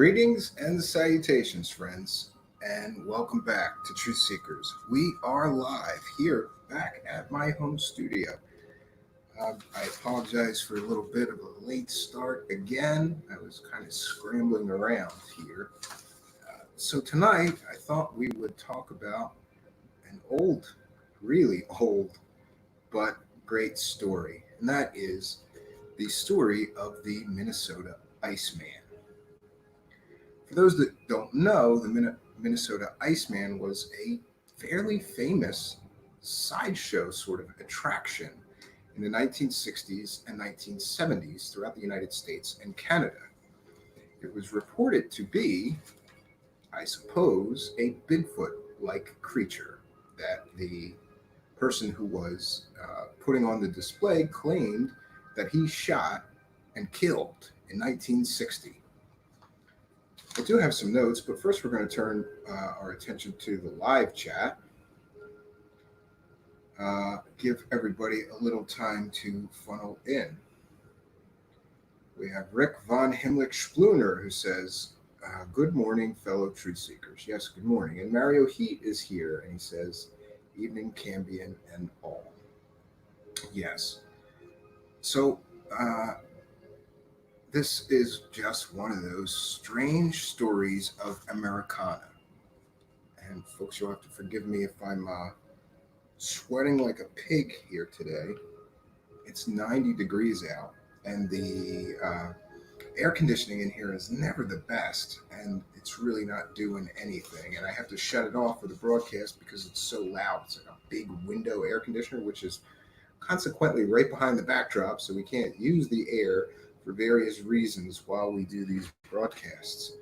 Greetings and salutations, friends, and welcome back to Truthseekers. We are live here back at my home studio. I apologize for a little bit of a late start again. I was kind of scrambling around here. So, tonight I thought we would talk about an old, really old, but great story, and that is the story of the Minnesota Iceman. For those that don't know, the Minnesota Iceman was a fairly famous sideshow sort of attraction in the 1960s and 1970s throughout the United States and Canada. It was reported to be, I suppose, a Bigfoot like creature that the person who was putting on the display claimed that he shot and killed in 1960. I do have some notes, but first we're going to turn our attention to the live chat. Give everybody a little time to funnel in. We have Rick von Himmlich Spluner who says, good morning, fellow truth seekers. Yes, good morning. And Mario Heat is here, and he says, evening, Cambion, and all. Yes. So, this is just one of those strange stories of Americana. And folks, you'll have to forgive me if I'm sweating like a pig here today. It's 90 degrees out, and the air conditioning in here is never the best, and it's really not doing anything. And I have to shut it off for the broadcast because it's so loud. It's like a big window air conditioner, which is consequently right behind the backdrop, so we can't use the air for various reasons while we do these broadcasts.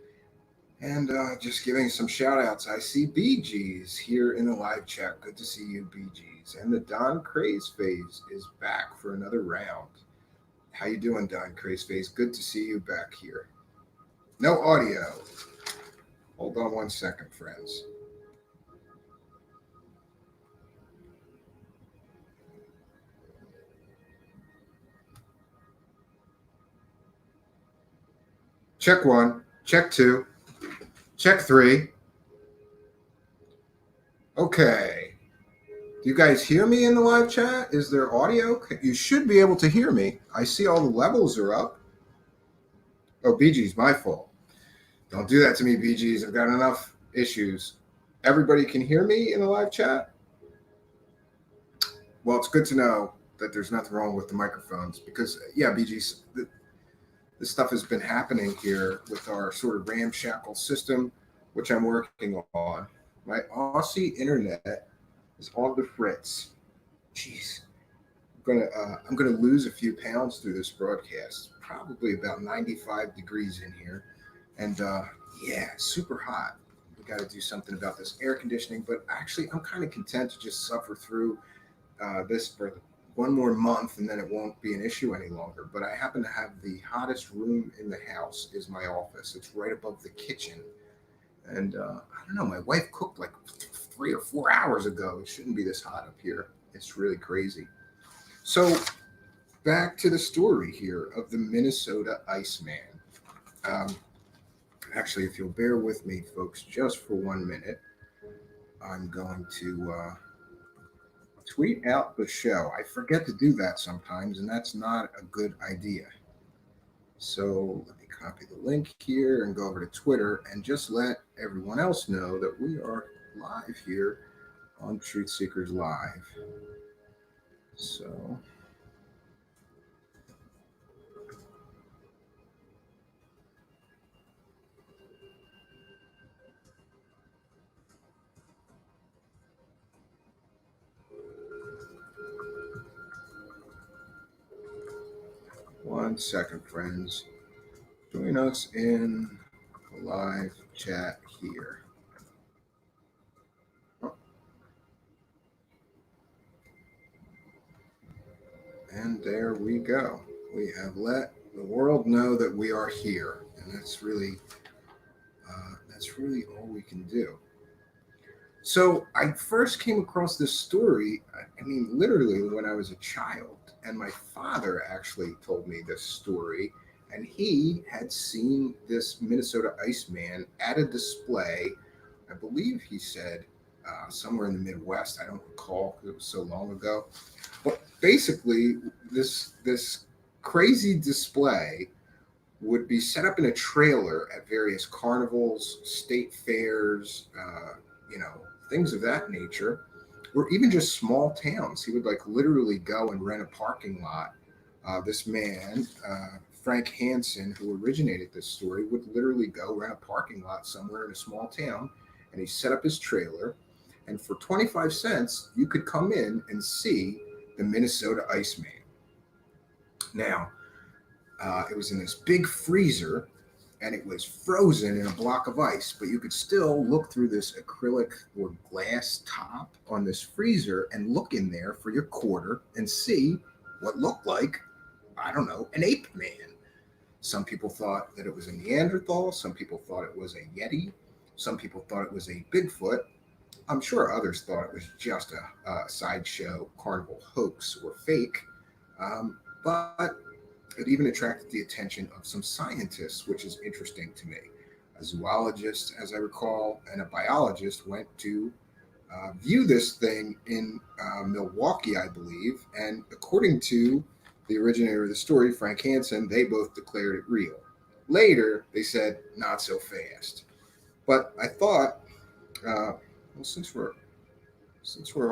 And just giving some shout outs. I see BG's here in the live chat. Good to see you, BG's. And the Don Craze phase is back for another round. How you doing, Don Craze phase? Good to see you back here. No audio. Hold on one second, friends. Check one, check two, check three. Okay. Do you guys hear me in the live chat? Is there audio? You should be able to hear me. I see all the levels are up. Oh, BG's my fault. Don't do that to me, BG's. I've got enough issues. Everybody can hear me in the live chat? Well, it's good to know that there's nothing wrong with the microphones because, yeah, BG's, this stuff has been happening here with our sort of ramshackle system, which I'm working on. My Aussie internet is on the fritz. Jeez, I'm gonna lose a few pounds through this broadcast. Probably about 95 degrees in here, and yeah, super hot. We got to do something about this air conditioning. But actually, I'm kind of content to just suffer through this for one more month, and then it won't be an issue any longer. But I happen to have the hottest room in the house is my office. It's right above the kitchen. And I don't know, my wife cooked like 3 or 4 hours ago. It shouldn't be this hot up here. It's really crazy. So back to the story here of the Minnesota Iceman. Actually, if you'll bear with me, folks, just for 1 minute, I'm going to tweet out the show. I forget to do that sometimes, and that's not a good idea. So let me copy the link here and go over to Twitter and just let everyone else know that we are live here on Truth Seekers Live. So one second, friends. Join us in the live chat here. And there we go. We have let the world know that we are here, and that's really all we can do. So I first came across this story, I mean, literally when I was a child, and my father actually told me this story, and he had seen this Minnesota Iceman at a display. I believe he said somewhere in the Midwest. I don't recall because it was so long ago. But basically, this crazy display would be set up in a trailer at various carnivals, state fairs, things of that nature, or even just small towns. He would like literally go and rent a parking lot. This man, Frank Hansen, who originated this story, would literally go rent a parking lot somewhere in a small town, and he set up his trailer. And for 25 cents, you could come in and see the Minnesota Iceman. Now, it was in this big freezer, and it was frozen in a block of ice, but you could still look through this acrylic or glass top on this freezer and look in there for your quarter and see what looked like, I don't know, an ape man. Some people thought that it was a Neanderthal. Some people thought it was a Yeti. Some people thought it was a Bigfoot. I'm sure others thought it was just a sideshow carnival hoax or fake. But it even attracted the attention of some scientists, which is interesting to me. A zoologist, as I recall, and a biologist went to view this thing in Milwaukee, I believe. And according to the originator of the story, Frank Hansen, they both declared it real. Later, they said, not so fast. But I thought, well, since we're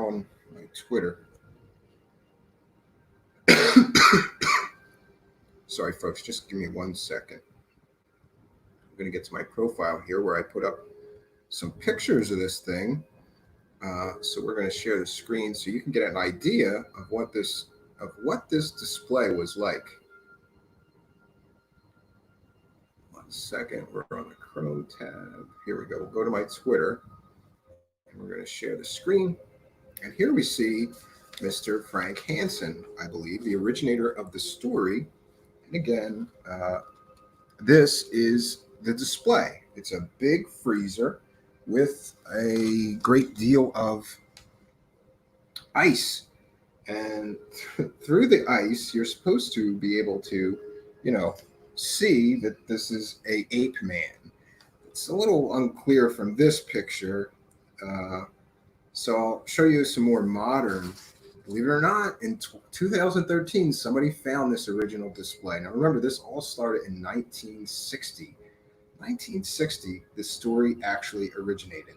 on my Twitter, sorry, folks, just give me 1 second. I'm going to get to my profile here where I put up some pictures of this thing. So we're going to share the screen so you can get an idea of what this display was like. 1 second, we're on the Chrome tab. Here we go. We'll go to my Twitter, and we're going to share the screen. And here we see Mr. Frank Hansen, I believe, the originator of the story. And again, this is the display. It's a big freezer with a great deal of ice. And through the ice, you're supposed to be able to, see that this is a ape man. It's a little unclear from this picture. So I'll show you some more modern. Believe it or not, in 2013, somebody found this original display. Now remember, this all started in 1960. 1960, this story actually originated.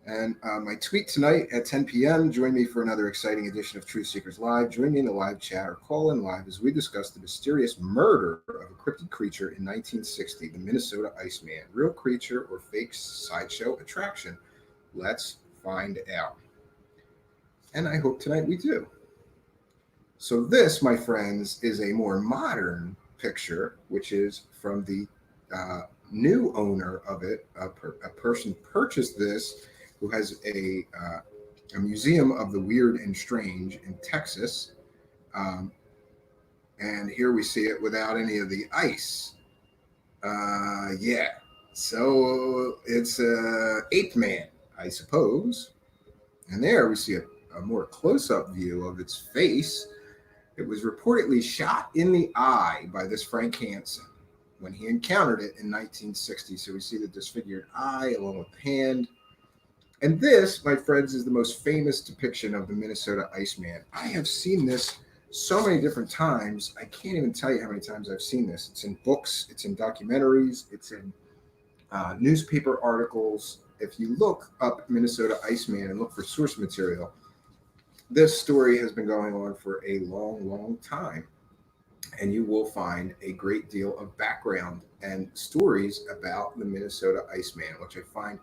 And my tweet tonight at 10 p.m. Join me for another exciting edition of Truthseekers Live. Join me in the live chat or call in live as we discuss the mysterious murder of a cryptid creature in 1960, the Minnesota Iceman. Real creature or fake sideshow attraction? Let's find out. And I hope tonight we do. So this, my friends, is a more modern picture, which is from the new owner of it. A person purchased this who has a museum of the weird and strange in Texas. And here we see it without any of the ice. Yeah. So it's a ape man, I suppose. And there we see a more close-up view of its face. It was reportedly shot in the eye by this Frank Hansen when he encountered it in 1960. So we see the disfigured eye along with the hand. And this, my friends, is the most famous depiction of the Minnesota Iceman. I have seen this so many different times. I can't even tell you how many times I've seen this. It's in books, it's in documentaries, it's in newspaper articles. If you look up Minnesota Iceman and look for source material, this story has been going on for a long, long time. And you will find a great deal of background and stories about the Minnesota Iceman, which I find,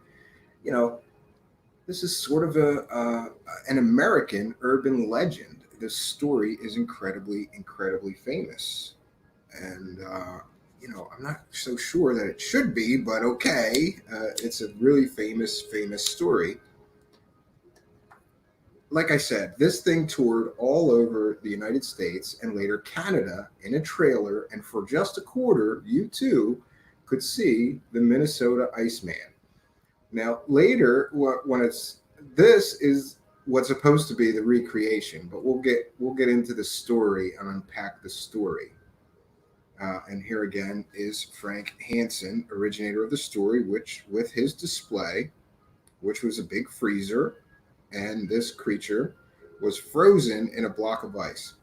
this is sort of an American urban legend. This story is incredibly, incredibly famous. And, I'm not so sure that it should be, but okay. It's a really famous, famous story. Like I said, this thing toured all over the United States and later Canada in a trailer. And for just a quarter, you too could see the Minnesota Iceman. Now, later, this is what's supposed to be the recreation, but we'll get into the story and unpack the story. And here again is Frank Hansen, originator of the story, which with his display, which was a big freezer, and this creature was frozen in a block of ice.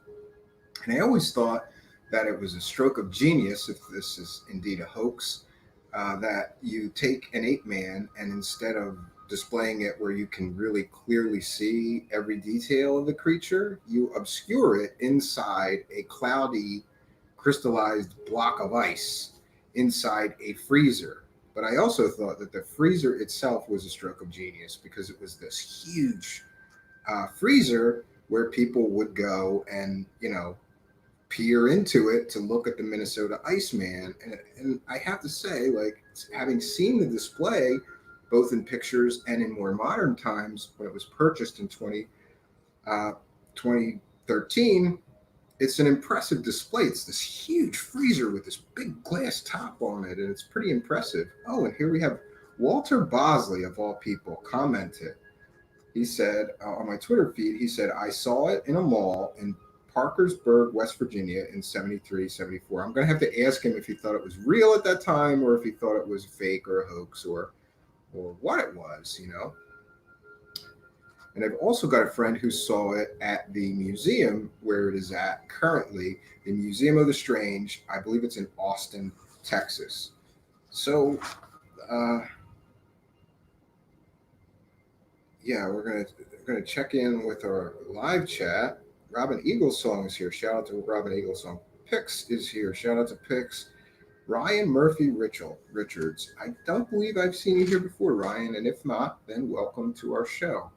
And I always thought that it was a stroke of genius, if this is indeed a hoax, that you take an ape man and instead of displaying it where you can really clearly see every detail of the creature, you obscure it inside a cloudy, crystallized block of ice inside a freezer. But I also thought that the freezer itself was a stroke of genius because it was this huge freezer where people would go and, peer into it to look at the Minnesota Iceman. And I have to say, like, having seen the display, both in pictures and in more modern times, when it was purchased in 2013, it's an impressive display. It's this huge freezer with this big glass top on it, and it's pretty impressive. Oh, and here we have Walter Bosley, of all people, commented. He said on my Twitter feed, he said, I saw it in a mall in Parkersburg, West Virginia in 73, 74. I'm going to have to ask him if he thought it was real at that time or if he thought it was fake or a hoax or what it was. And I've also got a friend who saw it at the museum where it is at currently, the Museum of the Strange. I believe it's in Austin, Texas. So, yeah, we're gonna check in with our live chat. Robin Eaglesong is here. Shout out to Robin Eaglesong. Pix is here. Shout out to Pix. Ryan Murphy Richards. I don't believe I've seen you here before, Ryan, and if not, then welcome to our show.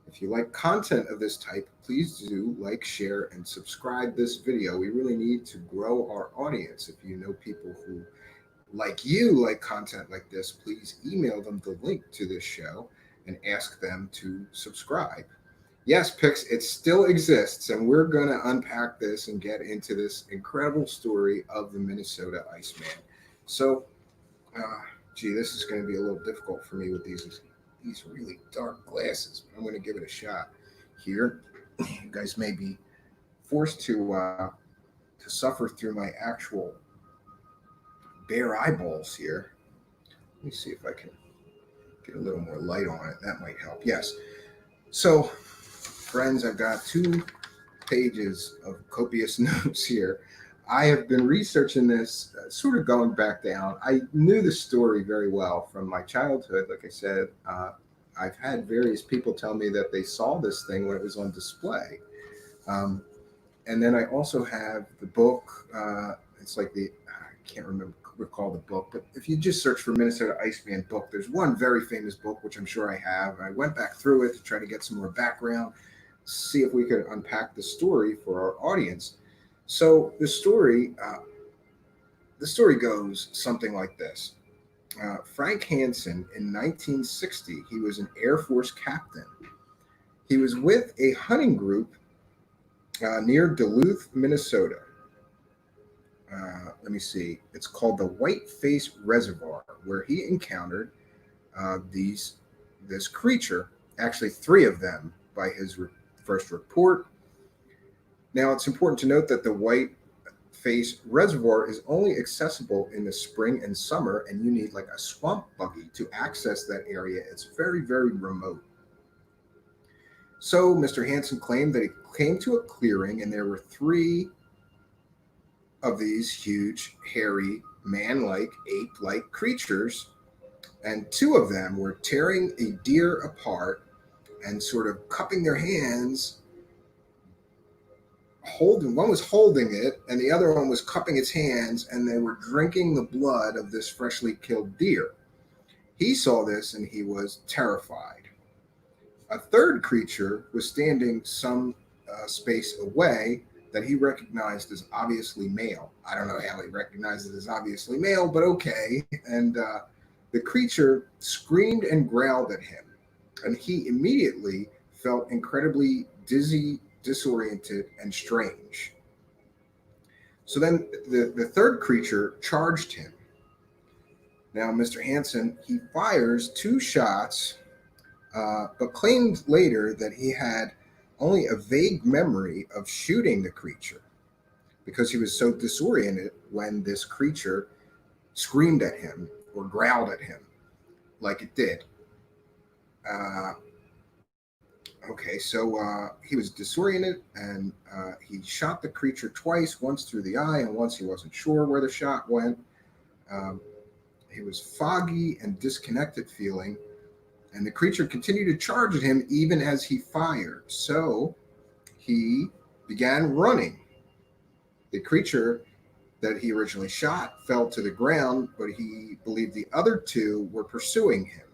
If you like content of this type, please do like, share, and subscribe this video. We really need to grow our audience. If you know people who like content like this, please email them the link to this show and ask them to subscribe. Yes, Pix, it still exists, and we're going to unpack this and get into this incredible story of the Minnesota Iceman. So, this is going to be a little difficult for me with these really dark glasses, but I'm going to give it a shot here. You guys may be forced to suffer through my actual bare eyeballs here. Let me see if I can get a little more light on it. That might help. Yes. So, friends, I've got 2 pages of copious notes here. I have been researching this, sort of going back down. I knew the story very well from my childhood. Like I said, I've had various people tell me that they saw this thing when it was on display. And then I also have the book. It's like I can't recall the book, but if you just search for Minnesota Iceman book, there's one very famous book, which I'm sure I have. I went back through it to try to get some more background, see if we could unpack the story for our audience. So the story goes something like this. Frank Hansen, in 1960, he was an Air Force captain. He was with a hunting group near Duluth, Minnesota. Let me see. It's called the Whiteface Reservoir, where he encountered this creature. Actually, 3 of them by his first report. Now, it's important to note that the Whiteface Reservoir is only accessible in the spring and summer, and you need like a swamp buggy to access that area. It's very, very remote. So, Mr. Hansen claimed that he came to a clearing, and there were 3 of these huge, hairy, man-like, ape-like creatures, and 2 of them were tearing a deer apart and sort of cupping their hands. One was holding it, and the other one was cupping its hands, and they were drinking the blood of this freshly killed deer. He saw this, and he was terrified. A third creature was standing some space away that he recognized as obviously male. I don't know how he recognized it as obviously male, but okay. And the creature screamed and growled at him, and he immediately felt incredibly dizzy, disoriented, and strange. So then the third creature charged him. Now, Mr. Hansen, he fires 2 shots, but claimed later that he had only a vague memory of shooting the creature. because he was so disoriented when this creature screamed at him or growled at him like it did. Uh, he was disoriented and he shot the creature twice, once through the eye and once he wasn't sure where the shot went. Um, he was foggy and disconnected feeling, and the creature continued to charge at him even as he fired. So he began running. The creature that he originally shot fell to the ground, but he believed the other two were pursuing him.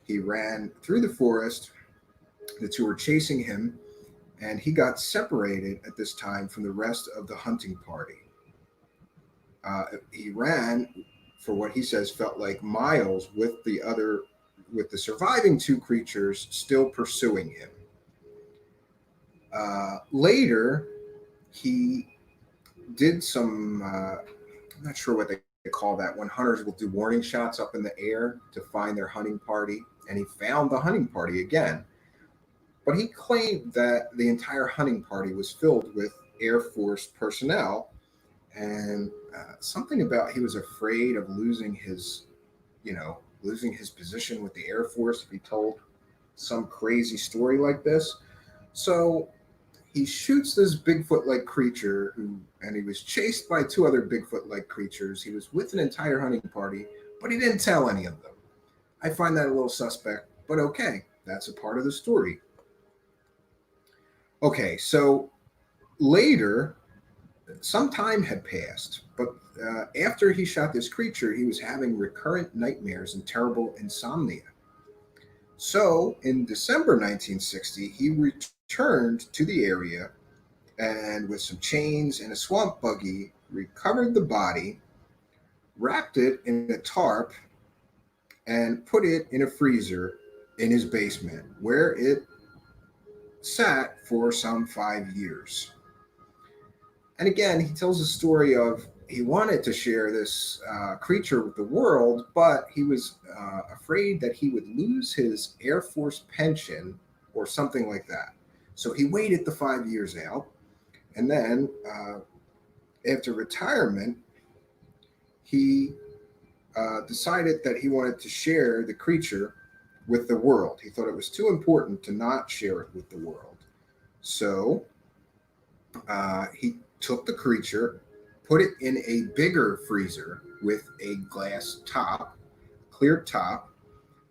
He ran through the forest. The two were chasing him, and he got separated at this time from the rest of the hunting party. He ran for what he says felt like miles with the surviving two creatures still pursuing him. Later, he did some, I'm not sure what they call that, when hunters will do warning shots up in the air to find their hunting party, and he found the hunting party again. But he claimed that the entire hunting party was filled with Air Force personnel, and something about he was afraid of losing his position with the Air Force if he told some crazy story like this. So he shoots this Bigfoot-like creature and he was chased by two other Bigfoot-like creatures. He was with an entire hunting party, but he didn't tell any of them. I find that a little suspect, but okay, that's a part of the story. Okay, so later, some time had passed, but after he shot this creature, he was having recurrent nightmares and terrible insomnia. So in December 1960, he returned to the area and, with some chains and a swamp buggy, recovered the body, wrapped it in a tarp, and put it in a freezer in his basement, where it sat for some 5 years. And again, he tells a story of he wanted to share this creature with the world, but he was afraid that he would lose his Air Force pension or something like that. So he waited the 5 years out. And then after retirement, he decided that he wanted to share the creature with the world. He thought it was too important to not share it with the world. So he took the creature, put it in a bigger freezer with a glass top, clear top,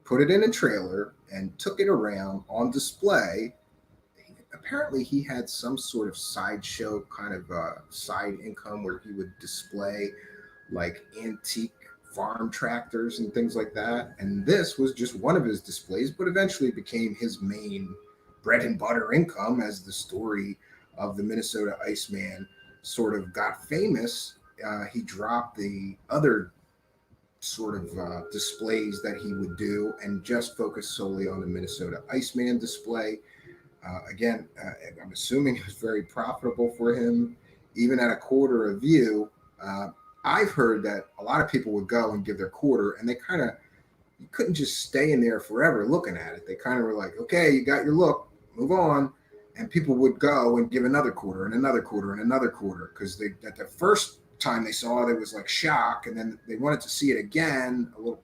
put it in a trailer, and took it around on display. Apparently, he had some sort of sideshow kind of side income where he would display like antique farm tractors and things like that. And this was just one of his displays, but eventually became his main bread and butter income as the story of the Minnesota Iceman sort of got famous. He dropped the other sort of displays that he would do and just focused solely on the Minnesota Iceman display. I'm assuming it was very profitable for him, even at a quarter a view. I've heard that a lot of people would go and give their quarter, and you couldn't just stay in there forever looking at it. They kind of were like, okay, you got your look, move on. And people would go and give another quarter and another quarter and another quarter because at the first time they saw it, it was like shock, and then they wanted to see it again a little,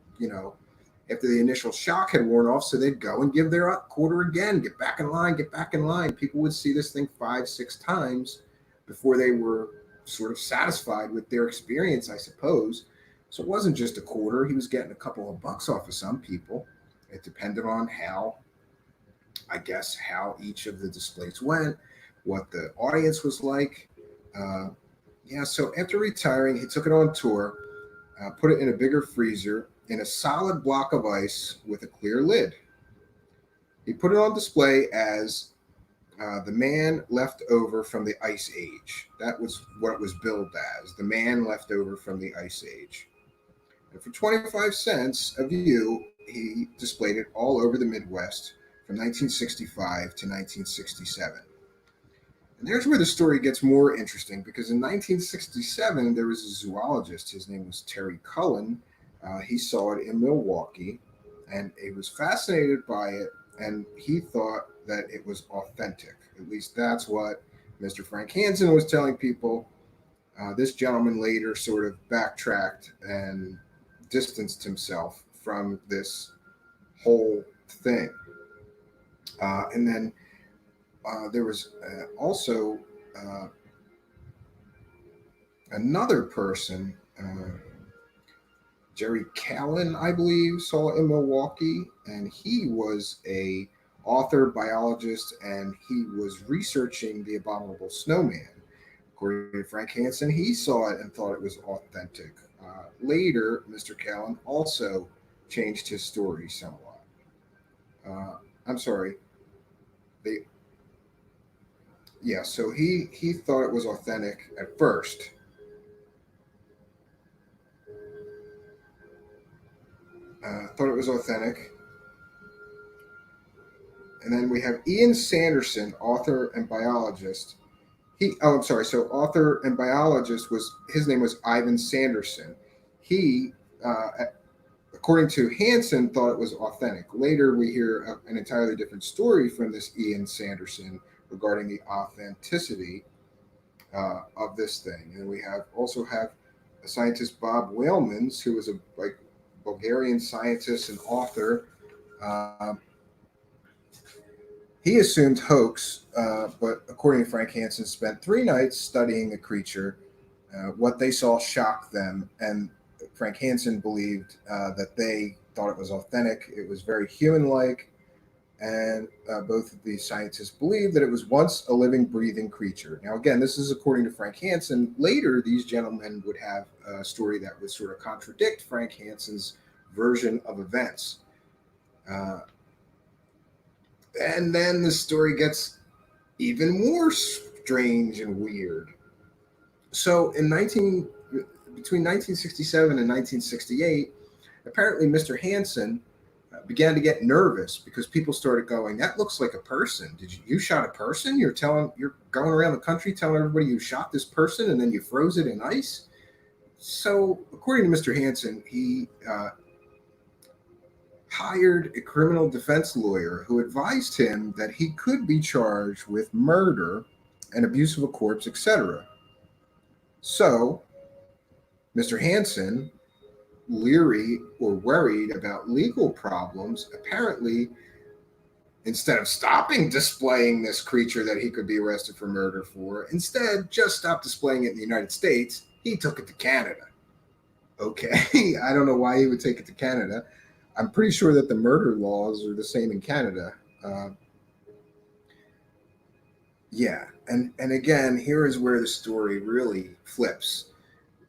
after the initial shock had worn off. So they'd go and give their quarter again, get back in line, get back in line. People would see this thing 5-6 times before they were sort of satisfied with their experience, I suppose. So it wasn't just a quarter. He was getting a couple of bucks off of some people. It depended on how each of the displays went, what the audience was like. So after retiring, he took it on tour, put it in a bigger freezer in a solid block of ice with a clear lid. He put it on display as the man left over from the Ice Age. That was what it was billed as, the man left over from the Ice Age. And for 25 cents a view, he displayed it all over the Midwest from 1965 to 1967. And there's where the story gets more interesting, because in 1967, there was a zoologist. His name was Terry Cullen. He saw it in Milwaukee, and he was fascinated by it, and he thought that it was authentic. At least that's what Mr. Frank Hansen was telling people. This gentleman later sort of backtracked and distanced himself from this whole thing. And then there was also uh, another person, Jerry Callan, I believe, saw it in Milwaukee, and he was a author, biologist, and he was researching the abominable snowman. According to Frank Hansen, he saw it and thought it was authentic. Later, Mr. Callan also changed his story somewhat. I'm sorry. They, yeah, so he thought it was authentic at first. Thought it was authentic, and then we have Ian Sanderson, author and biologist. I'm sorry. So author and biologist was his name was Ivan Sanderson. He, according to Hansen, thought it was authentic. Later, we hear an entirely different story from this Ian Sanderson regarding the authenticity of this thing. And we also have a scientist, Bob Whalmans, who was a Bulgarian scientist and author. He assumed hoax, but according to Frank Hansen, spent 3 nights studying the creature. What they saw shocked them, and Frank Hansen believed that they thought it was authentic. It was very human-like, and both of these scientists believed that it was once a living, breathing creature. Now, again, this is according to Frank Hansen. Later, these gentlemen would have a story that would sort of contradict Frank Hansen's version of events. And then the story gets even more strange and weird. So between 1967 and 1968, apparently Mr. Hansen began to get nervous because people started going, "That looks like a person. You shot a person? You're going around the country telling everybody you shot this person and then you froze it in ice?" So according to Mr. Hansen, he hired a criminal defense lawyer who advised him that he could be charged with murder and abuse of a corpse, etc. So, Mr. Hansen, leery or worried about legal problems, apparently, instead of stopping displaying this creature that he could be arrested for murder for, instead just stopped displaying it in the United States. He took it to Canada. Okay, I don't know why he would take it to Canada. I'm pretty sure that the murder laws are the same in Canada. Uh, yeah, and again, here is where the story really flips.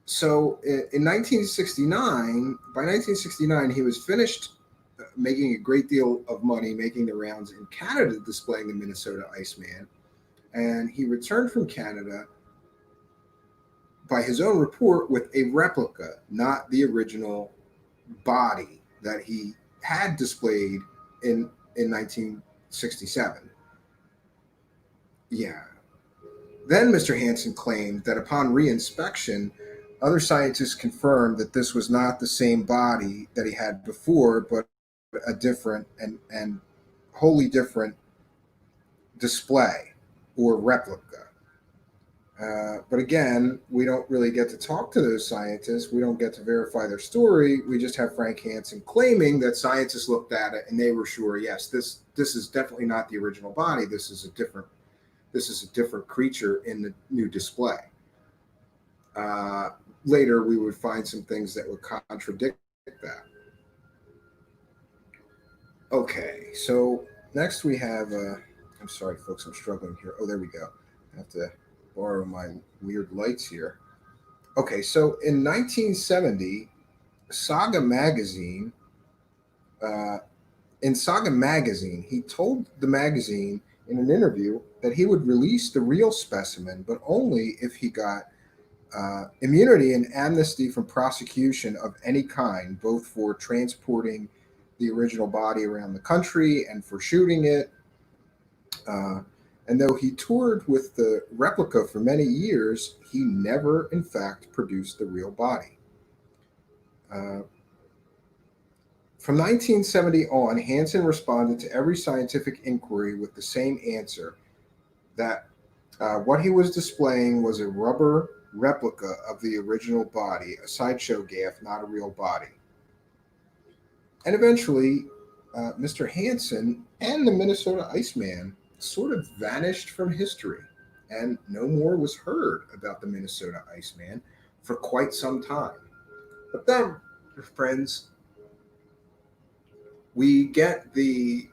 So in 1969, by 1969, he was finished making a great deal of money, making the rounds in Canada, displaying the Minnesota Iceman, and he returned from Canada by his own report with a replica, not the original body that he had displayed in 1967. Yeah. Then Mr. Hansen claimed that upon reinspection, other scientists confirmed that this was not the same body that he had before, but a different and wholly different display or replica. But again, we don't really get to talk to those scientists. We don't get to verify their story. We just have Frank Hansen claiming that scientists looked at it and they were sure, yes, this is definitely not the original body. This is a different creature in the new display. Uh, Later, we would find some things that would contradict that. Okay, so next we have. I'm sorry, folks, I'm struggling here. Oh, there we go. I have to borrow my weird lights here. Okay, so in 1970, Saga Magazine, uh, in Saga Magazine, he told the magazine in an interview that he would release the real specimen, but only if he got immunity and amnesty from prosecution of any kind, both for transporting the original body around the country and for shooting it. Uh, and though he toured with the replica for many years, he never, in fact, produced the real body. Uh, from 1970 on, Hansen responded to every scientific inquiry with the same answer that what he was displaying was a rubber replica of the original body, a sideshow gaff, not a real body. And eventually, Mr. Hansen and the Minnesota Iceman sort of vanished from history, and no more was heard about the Minnesota Iceman for quite some time. But then, friends, we get the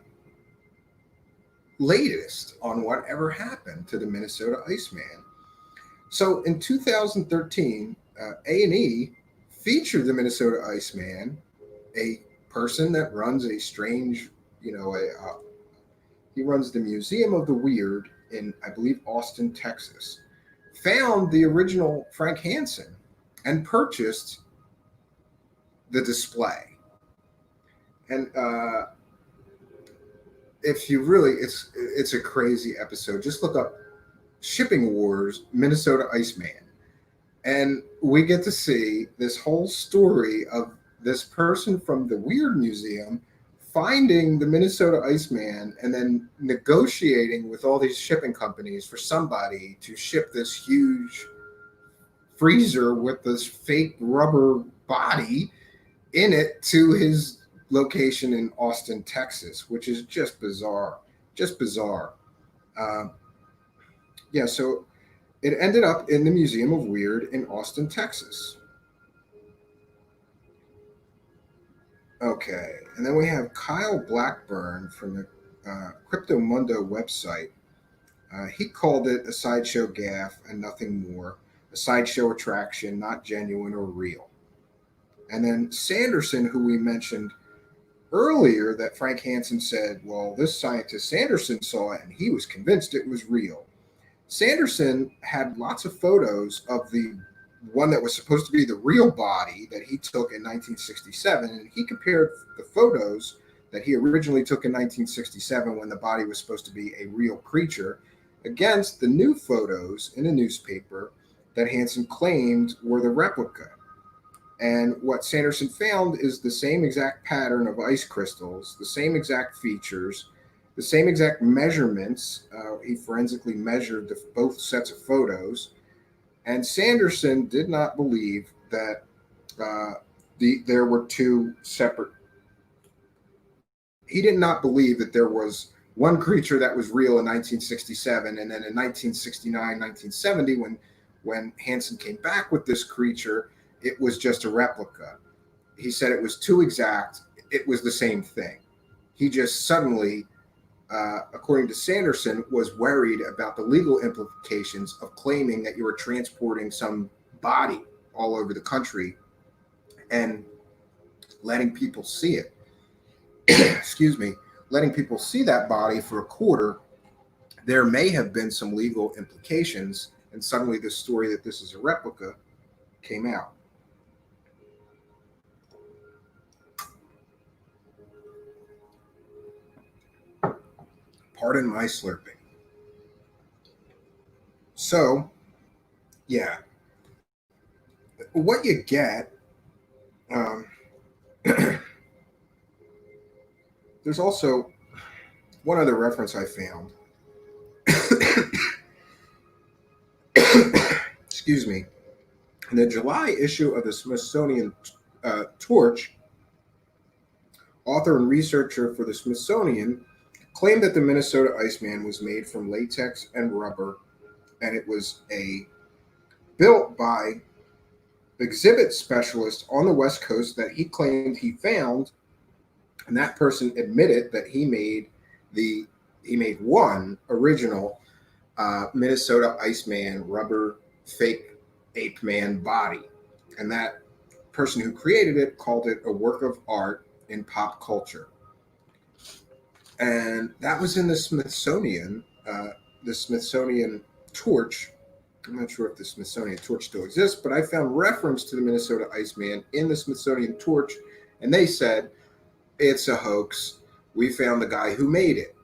latest on whatever happened to the Minnesota Iceman. So in 2013, A&E featured the Minnesota Iceman, a person that runs a strange, he runs the Museum of the Weird in, I believe, Austin, Texas, found the original Frank Hansen and purchased the display. And if you really, it's a crazy episode. Just look up Shipping Wars Minnesota Iceman, and we get to see this whole story of this person from the Weird Museum finding the Minnesota Iceman and then negotiating with all these shipping companies for somebody to ship this huge freezer with this fake rubber body in it to his location in Austin, Texas, which is just bizarre. Just bizarre. Uh, yeah, so it ended up in the Museum of Weird in Austin, Texas. Okay, and then we have Kyle Blackburn from the Crypto Mundo website. He called it a sideshow gaff and nothing more, a sideshow attraction, not genuine or real. And then Sanderson, who we mentioned earlier, that Frank Hansen said, well, this scientist Sanderson saw it and he was convinced it was real. Sanderson had lots of photos of the one that was supposed to be the real body that he took in 1967, and he compared the photos that he originally took in 1967 when the body was supposed to be a real creature against the new photos in a newspaper that Hansen claimed were the replica. And what Sanderson found is the same exact pattern of ice crystals, the same exact features, the same exact measurements. He forensically measured both sets of photos. And Sanderson did not believe that there were two separate. He did not believe that there was one creature that was real in 1967, and then in 1969, 1970, when Hansen came back with this creature, it was just a replica. He said it was too exact. It was the same thing. He just suddenly, according to Sanderson, was worried about the legal implications of claiming that you were transporting some body all over the country and letting people see it. Excuse me, letting people see that body for a quarter. There may have been some legal implications, and suddenly this story that this is a replica came out. Pardon my slurping. So, yeah, what you get, um, there's also one other reference I found. Excuse me. In the July issue of the Smithsonian Torch, author and researcher for the Smithsonian claimed that the Minnesota Iceman was made from latex and rubber, and it was built by exhibit specialist on the West Coast that he claimed he found, and that person admitted that he made one original Minnesota Iceman rubber fake ape man body, and that person who created it called it a work of art in pop culture. And that was in the Smithsonian Torch. I'm not sure if the Smithsonian Torch still exists, but I found reference to the Minnesota Iceman in the Smithsonian Torch, and they said it's a hoax. We found the guy who made it.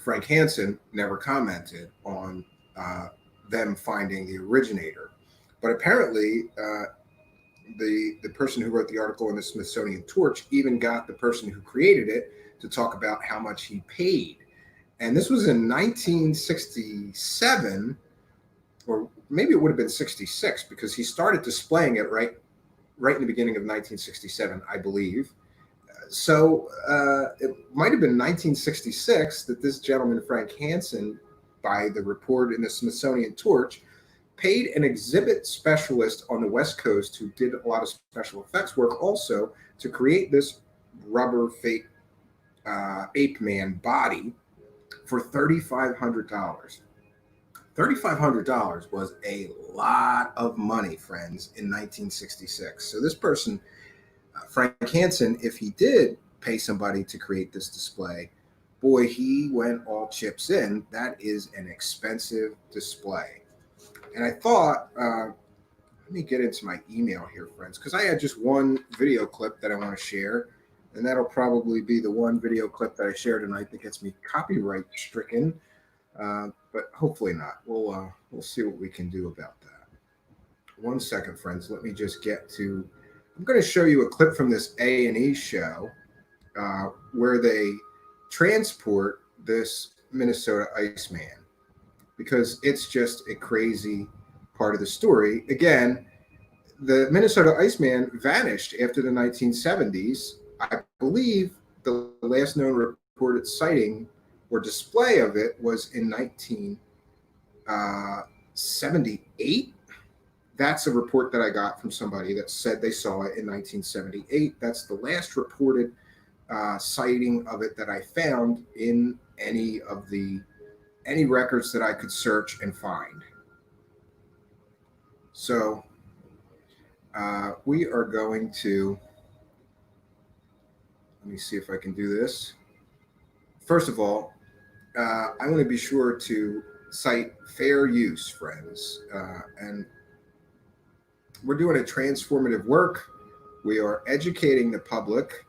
Frank Hansen never commented on them finding the originator, but apparently the person who wrote the article in the Smithsonian Torch even got the person who created it to talk about how much he paid. And this was in 1967, or maybe it would have been 66 because he started displaying it right in the beginning of 1967, I believe. So it might have been 1966 that this gentleman, Frank Hansen, by the report in the Smithsonian Torch, paid an exhibit specialist on the West Coast who did a lot of special effects work also to create this rubber fake ape man body for $3,500. $3,500 was a lot of money, friends, in 1966. So this person, Frank Hansen, if he did pay somebody to create this display, boy, he went all chips in. That is an expensive display. And I thought, let me get into my email here, friends, because I had just one video clip that I want to share, and that'll probably be the one video clip that I share tonight that gets me copyright stricken. But hopefully not. We'll see what we can do about that. One second, friends. Let me just get to. I'm going to show you a clip from this A&E show where they transport this Minnesota Iceman because it's just a crazy part of the story. Again, the Minnesota Iceman vanished after the 1970s. I believe the last known reported sighting or display of it was in 1978. That's a report that I got from somebody that said they saw it in 1978. That's the last reported sighting of it that I found in any records that I could search and find. So we are going to, let me see if I can do this. First of all, I want to be sure to cite fair use, friends. And we're doing a transformative work. We are educating the public,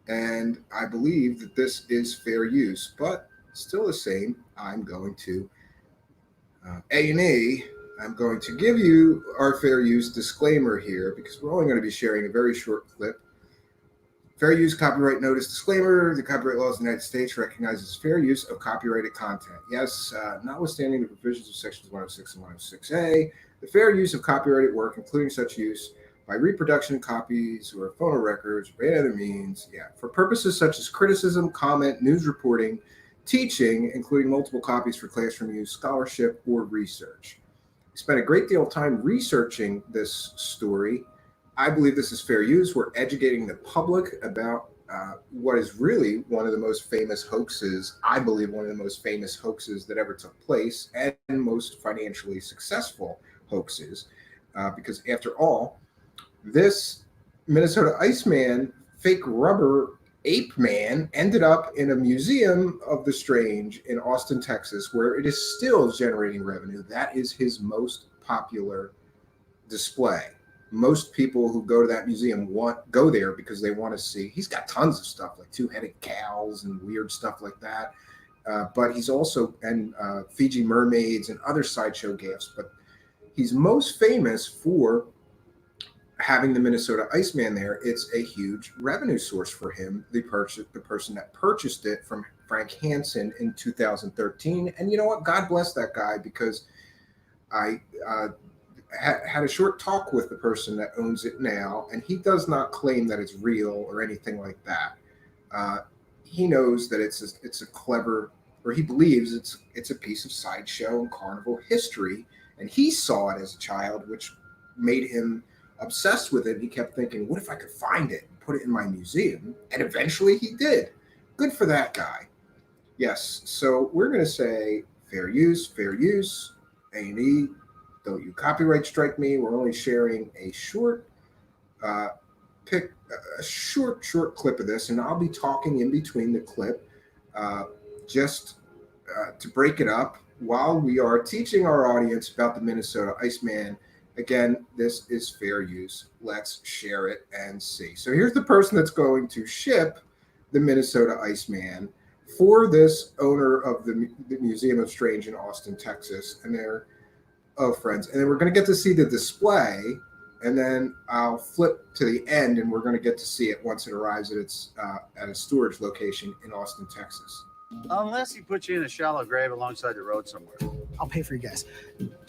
and I believe that this is fair use. But still the same, I'm going to A&E. I'm going to give you our fair use disclaimer here because we're only going to be sharing a very short clip. Fair use copyright notice disclaimer. The copyright laws of the United States recognizes fair use of copyrighted content. Yes, notwithstanding the provisions of sections 106 and 106A, the fair use of copyrighted work, including such use by reproduction, copies, or phonorecords, or any other means, for purposes such as criticism, comment, news reporting, teaching, including multiple copies for classroom use, scholarship, or research. We spent a great deal of time researching this story. I believe this is fair use. We're educating the public about what is really one of the most famous hoaxes, I believe one of the most famous hoaxes that ever took place and most financially successful hoaxes. Because after all, this Minnesota Iceman, fake rubber ape man, ended up in a museum of the strange in Austin, Texas, where it is still generating revenue. That is his most popular display. Most people who go to that museum go there because they want to see. He's got tons of stuff like two-headed cows and weird stuff like that. But he's also Fiji mermaids and other sideshow gifts. But he's most famous for having the Minnesota Iceman there. It's a huge revenue source for him. The person that purchased it from Frank Hansen in 2013. And you know what? God bless that guy because I had a short talk with the person that owns it now, and he does not claim that it's real or anything like that. He knows that it's a clever, or he believes it's a piece of sideshow and carnival history, and he saw it as a child, which made him obsessed with it. He kept thinking, what if I could find it and put it in my museum? And eventually he did. Good for that guy. Yes, so we're going to say fair use, A&E. Don't you copyright strike me. We're only sharing a short short clip of this, and I'll be talking in between the clip just to break it up while we are teaching our audience about the Minnesota Iceman. Again, this is fair use. Let's share it and see. So here's the person that's going to ship the Minnesota Iceman for this owner of the Museum of Strange in Austin, Texas, and they're friends. And then we're going to get to see the display, and then I'll flip to the end, and we're going to get to see it once it arrives at its at a storage location in Austin, Texas. Unless he puts you in a shallow grave alongside the road somewhere. I'll pay for you guys.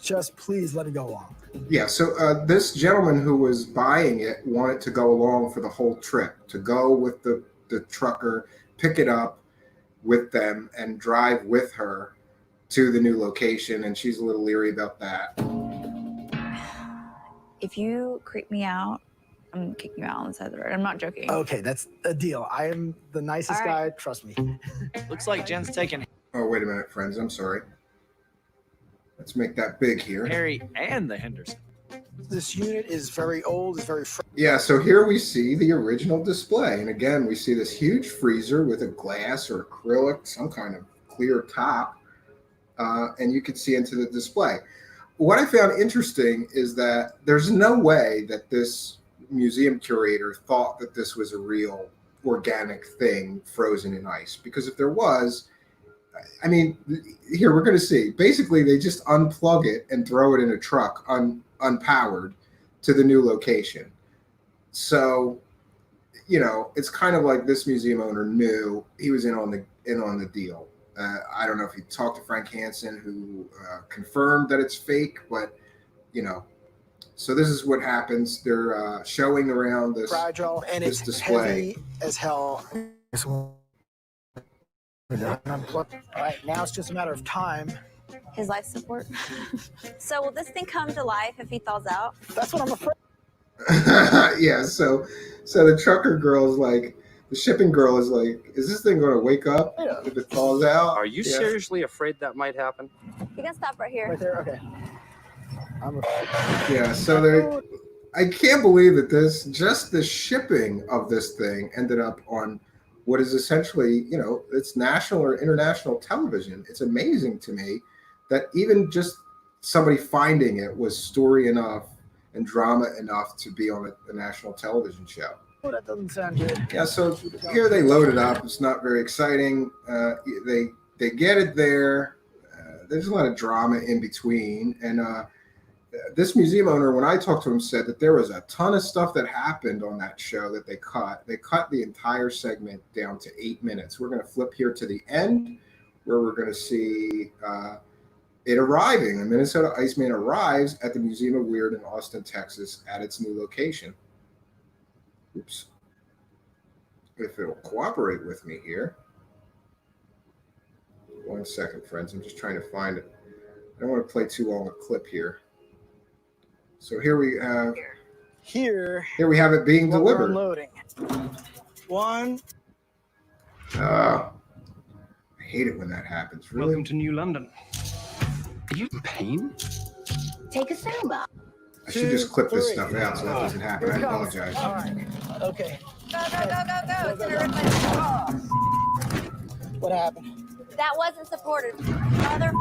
Just please let me go along. Yeah, so this gentleman who was buying it wanted to go along for the whole trip, to go with the trucker, pick it up with them, and drive with her to the new location, and she's a little leery about that. If you creep me out, I'm gonna kick you out on the side of the road. I'm not joking. Okay, that's a deal. I am the nicest guy. Trust me. Looks like Jen's taking Oh, wait a minute, friends. I'm sorry. Let's make that big here. Harry and the Henderson. This unit is very old. It's very Yeah, so here we see the original display. And again, we see this huge freezer with a glass or acrylic, some kind of clear top. And you can see into the display. What I found interesting is that there's no way that this museum curator thought that this was a real organic thing frozen in ice. Because if there was, I mean, here we're going to see. Basically, they just unplug it and throw it in a truck unpowered to the new location. So, you know, it's kind of like this museum owner knew he was in on the deal. I don't know if he talked to Frank Hansen, who confirmed that it's fake, but you know. So this is what happens. They're showing around this fragile and this it's display. heavy as hell. All right, now it's just a matter of time. His life support. So will this thing come to life if he thaws out? That's what I'm afraid. Yeah. So the trucker girl is like, the shipping girl is like, is this thing going to wake up if it falls out? Are you seriously afraid that might happen? You can stop right here. Right there. Okay. I'm afraid. Yeah. So I can't believe that just the shipping of this thing ended up on what is essentially, you know, it's national or international television. It's amazing to me that even just somebody finding it was story enough and drama enough to be on a national television show. Oh, that doesn't sound good. Yeah, so here they load it up. It's not very exciting. They get it there. There's a lot of drama in between. And this museum owner, when I talked to him, said that there was a ton of stuff that happened on that show that they cut. They cut the entire segment down to 8 minutes. We're going to flip here to the end where we're going to see it arriving. The Minnesota Iceman arrives at the Museum of Weird in Austin, Texas at its new location. Oops. If it'll cooperate with me here. 1 second, friends. I'm just trying to find it. I don't want to play too long a clip here. So here we have we have it being delivered. Unloading. One. I hate it when that happens. Really? Welcome to New London. Are you in pain? Take a soundbar. I should just clip this stuff out so that doesn't happen. I apologize. All right. Okay. Go. It's gonna rip my What happened? That wasn't supported. Mother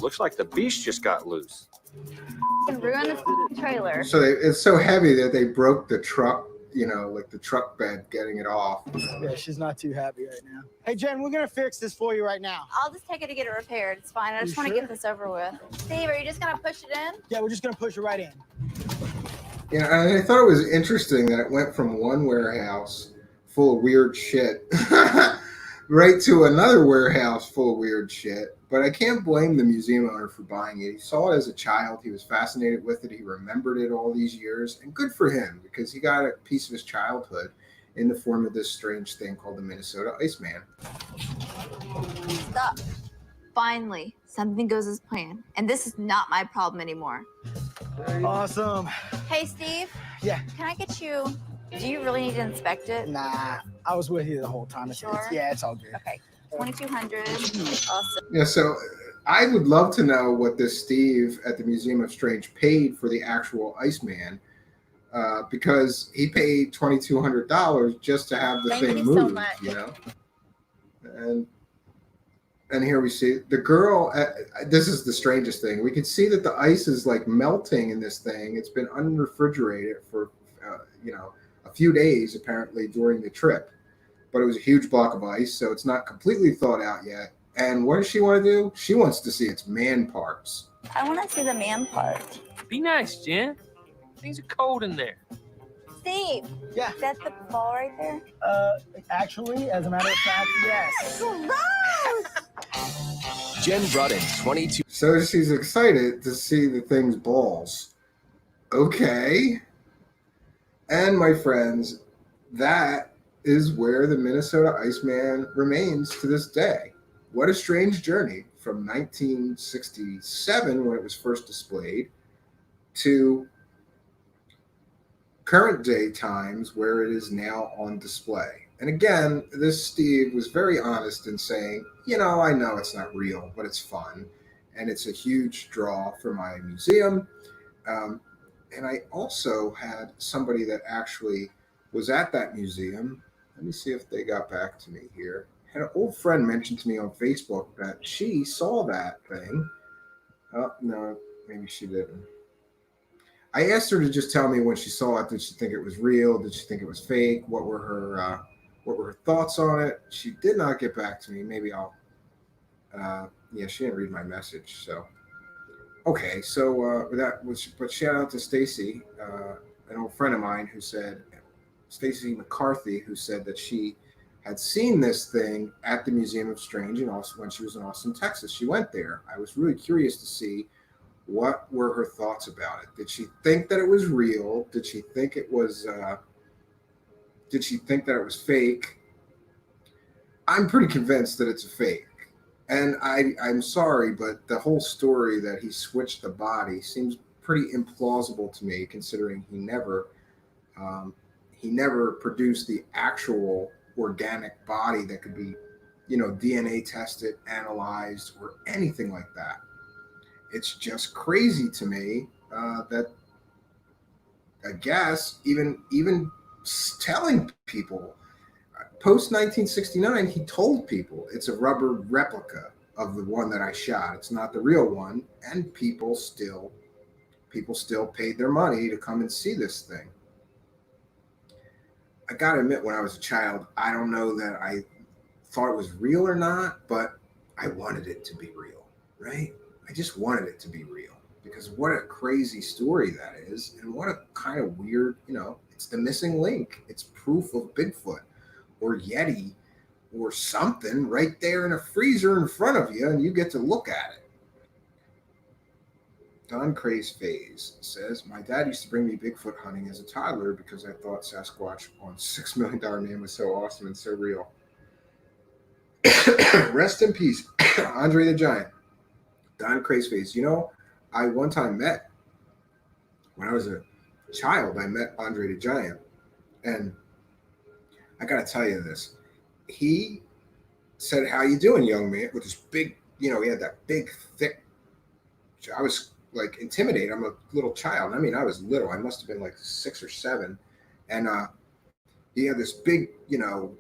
Looks like the beast just got loose. can ruin this trailer. So it's so heavy that they broke the truck, you know, like the truck bed getting it off. Yeah, she's not too happy right now. Hey, Jen, we're going to fix this for you right now. I'll just take it to get it repaired. It's fine. I just want to sure? get this over with. Steve, are you just gonna push it in? Yeah, we're just going to push it right in. Yeah, and I thought it was interesting that it went from one warehouse full of weird shit right to another warehouse full of weird shit. But I can't blame the museum owner for buying it. He saw it as a child. He was fascinated with it. He remembered it all these years. And good for him, because he got a piece of his childhood in the form of this strange thing called the Minnesota Iceman. Stop. Finally, something goes as planned. And this is not my problem anymore. Awesome. Hey, Steve. Yeah. Can I get you... Do you really need to inspect it? Nah, I was with you the whole time. Sure? Yeah, it's all good. Okay. 2,200. Awesome. Yeah, so I would love to know what this Steve at the Museum of Strange paid for the actual Iceman, because he paid $2,200 just to have the thing moved, so much. you know? And here we see the girl. This is the strangest thing. We can see that the ice is like melting in this thing. It's been unrefrigerated for, a few days apparently during the trip. But it was a huge block of ice, so it's not completely thawed out yet. And what does she want to do? She wants to see its man parts. I want to see the man part. Be nice, Jen. Things are cold in there. Steve, Yeah. is that the ball right there? Actually, as a matter of fact, yes. Jen brought in 22. So she's excited to see the thing's balls. Okay. And my friends, that is where the Minnesota Iceman remains to this day. What a strange journey from 1967, when it was first displayed, to current day times where it is now on display. And again, this Steve was very honest in saying, I know it's not real, but it's fun. And it's a huge draw for my museum. And I also had somebody that actually was at that museum. Let me see if they got back to me here. Had an old friend mention to me on Facebook that she saw that thing. Oh, no, maybe she didn't. I asked her to just tell me when she saw it. Did she think it was real? Did she think it was fake? What were her thoughts on it? She did not get back to me. Maybe I'll. Yeah, she didn't read my message. So, okay. So but shout out to Stacy, an old friend of mine who said, Stacy McCarthy, who said that she had seen this thing at the Museum of Strange, and also when she was in Austin, Texas. She went there. I was really curious to see what were her thoughts about it. Did she think that it was real? Did she think it was? Did she think that it was fake? I'm pretty convinced that it's a fake. And I'm sorry, but the whole story that he switched the body seems pretty implausible to me, considering he never produced the actual organic body that could be, DNA tested, analyzed, or anything like that. It's just crazy to me that I guess even telling people post 1969, he told people it's a rubber replica of the one that I shot. It's not the real one, and people still paid their money to come and see this thing. I gotta admit, when I was a child, I don't know that I thought it was real or not, but I wanted it to be real, right? I just wanted it to be real, because what a crazy story that is, and what a kind of weird, it's the missing link. It's proof of Bigfoot or Yeti or something right there in a freezer in front of you, and you get to look at it. Don Craze Phase says, my dad used to bring me Bigfoot hunting as a toddler because I thought Sasquatch on $6 Million Man was so awesome and so real. Rest in peace, Andre the Giant. Don Craze Phase. I one time when I was a child, I met Andre the Giant. And I got to tell you this. He said, how you doing, young man? With this big, he had that big, thick, I was like intimidated. I'm a little child. I mean, I was little. I must have been like 6 or 7. And he had this big,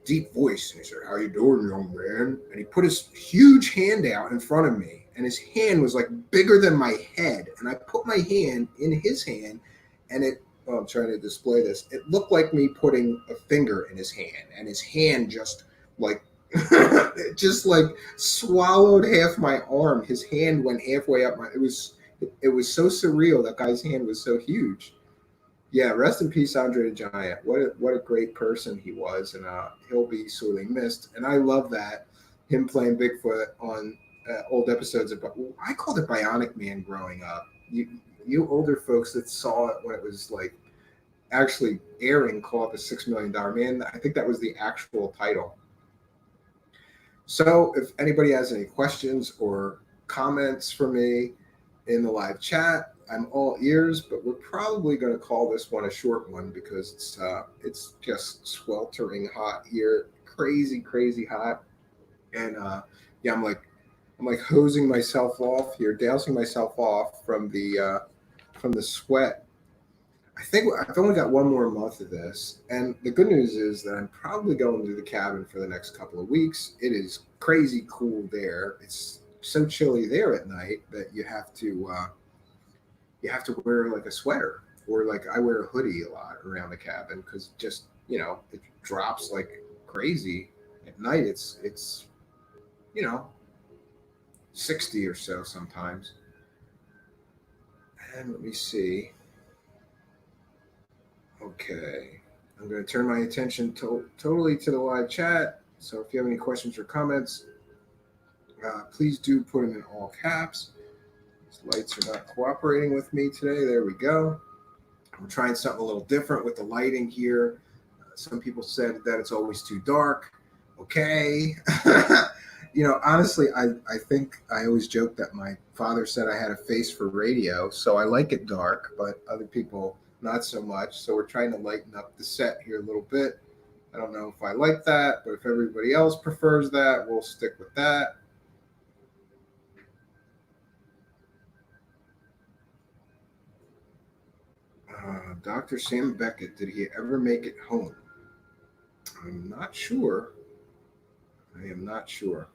deep voice. And he said, how you doing, young man? And he put his huge hand out in front of me. And his hand was like bigger than my head. And I put my hand in his hand, and I'm trying to display this. It looked like me putting a finger in his hand, and his hand just like, it just like swallowed half my arm. His hand went halfway up it was so surreal. That guy's hand was so huge. Yeah, rest in peace, Andre the Giant. What a great person he was, and he'll be sorely missed. And I love that, him playing Bigfoot on old episodes of, I called it Bionic Man growing up. You older folks that saw it when it was like actually airing call it the $6 Million Man. I think that was the actual title. So if anybody has any questions or comments for me in the live chat, I'm all ears, but we're probably going to call this one a short one because it's just sweltering hot here, crazy hot. And yeah, I'm like hosing myself off here, dousing myself off from the sweat. I think I've only got one more month of this, and the good news is that I'm probably going to the cabin for the next couple of weeks. It is crazy cool there. It's so chilly there at night that you have to wear like a sweater, or like I wear a hoodie a lot around the cabin because just it drops like crazy at night. It's 60 or so sometimes. And let me see. Okay. I'm going to turn my attention totally to the live chat. So if you have any questions or comments, please do put them in all caps. These lights are not cooperating with me today. There we go. I'm trying something a little different with the lighting here. Some people said that it's always too dark. Okay. Honestly, I think I always joke that my father said I had a face for radio, so I like it dark, but other people not so much. So we're trying to lighten up the set here a little bit. I don't know if I like that, but if everybody else prefers that, we'll stick with that. Dr. Sam Beckett, did he ever make it home? I'm not sure. I am not sure.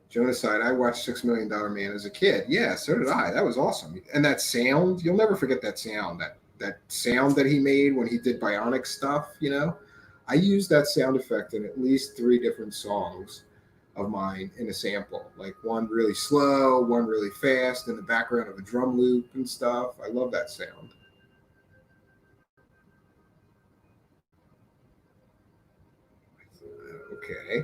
Genocide, I watched $6 Million Man as a kid. Yeah, so did I. That was awesome. And that sound, you'll never forget that sound. That sound that he made when he did bionic stuff, I used that sound effect in at least 3 different songs of mine in a sample. Like one really slow, one really fast, in the background of a drum loop and stuff. I love that sound. Okay.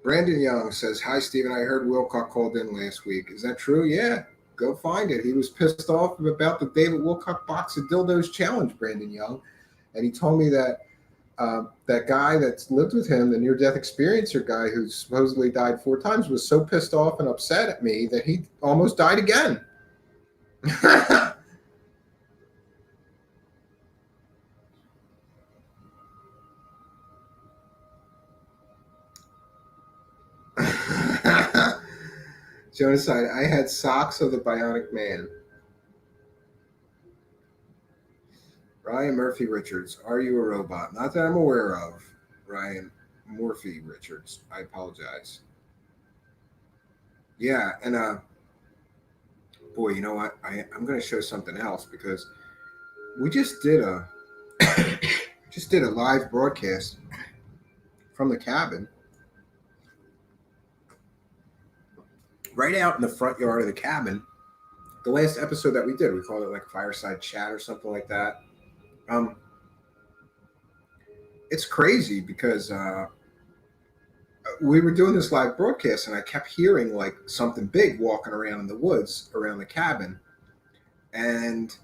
Brandon Young says, "Hi, Stephen. I heard Wilcock called in last week. Is that true?" Yeah, go find it. He was pissed off about the David Wilcock box of dildos challenge, Brandon Young. And he told me that that guy that's lived with him, the near-death experiencer guy who supposedly died 4 times, was so pissed off and upset at me that he almost died again. Genocide, I had socks of the Bionic Man. Ryan Murphy Richards, are you a robot? Not that I'm aware of. Ryan Murphy Richards, I apologize. Yeah, and boy, you know what? I'm going to show something else because we just did a live broadcast from the cabin right out in the front yard of the cabin. The last episode that we did, we called it like Fireside Chat or something like that. It's crazy because we were doing this live broadcast and I kept hearing like something big walking around in the woods around the cabin. And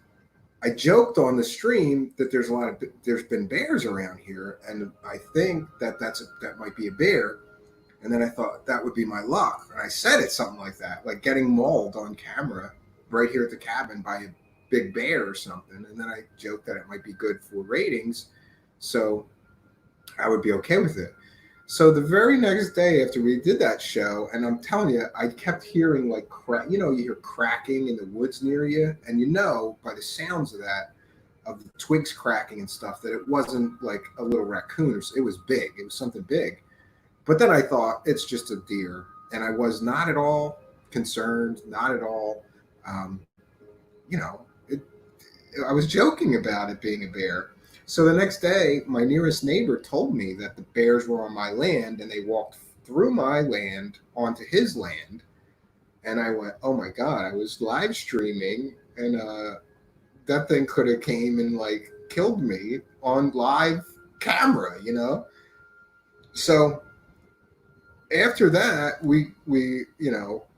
I joked on the stream that there's been bears around here, and I think that might be a bear. And then I thought that would be my luck, and I said it something like that, like getting mauled on camera right here at the cabin by a big bear or something. And then I joked that it might be good for ratings, so I would be okay with it. So the very next day after we did that show, and I'm telling you, I kept hearing like you hear cracking in the woods near you, and by the sounds of that, of the twigs cracking and stuff, that it wasn't like a little raccoon. It was big. It was something big. But then I thought it's just a deer, and I was not at all concerned, not at all. I was joking about it being a bear. So the next day, my nearest neighbor told me that the bears were on my land and they walked through my land onto his land. And I went, oh my God, I was live streaming and that thing could have came and like killed me on live camera, So after that, we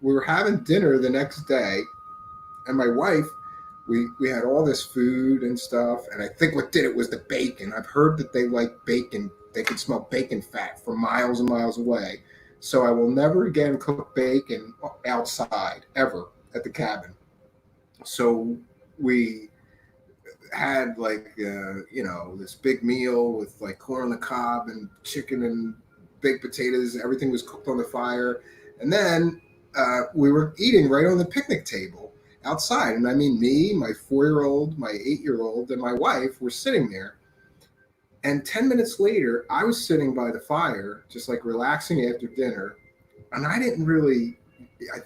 were having dinner the next day, and my wife, we had all this food and stuff, and I think what did it was the bacon. I've heard that they like bacon. They can smell bacon fat from miles and miles away. So I will never again cook bacon outside, ever, at the cabin. So we had like, this big meal with like corn on the cob and chicken and baked potatoes. Everything was cooked on the fire. And then we were eating right on the picnic table outside. And I mean, me, my 4-year-old, my 8-year-old, and my wife were sitting there. And 10 minutes later, I was sitting by the fire, just like relaxing after dinner. And I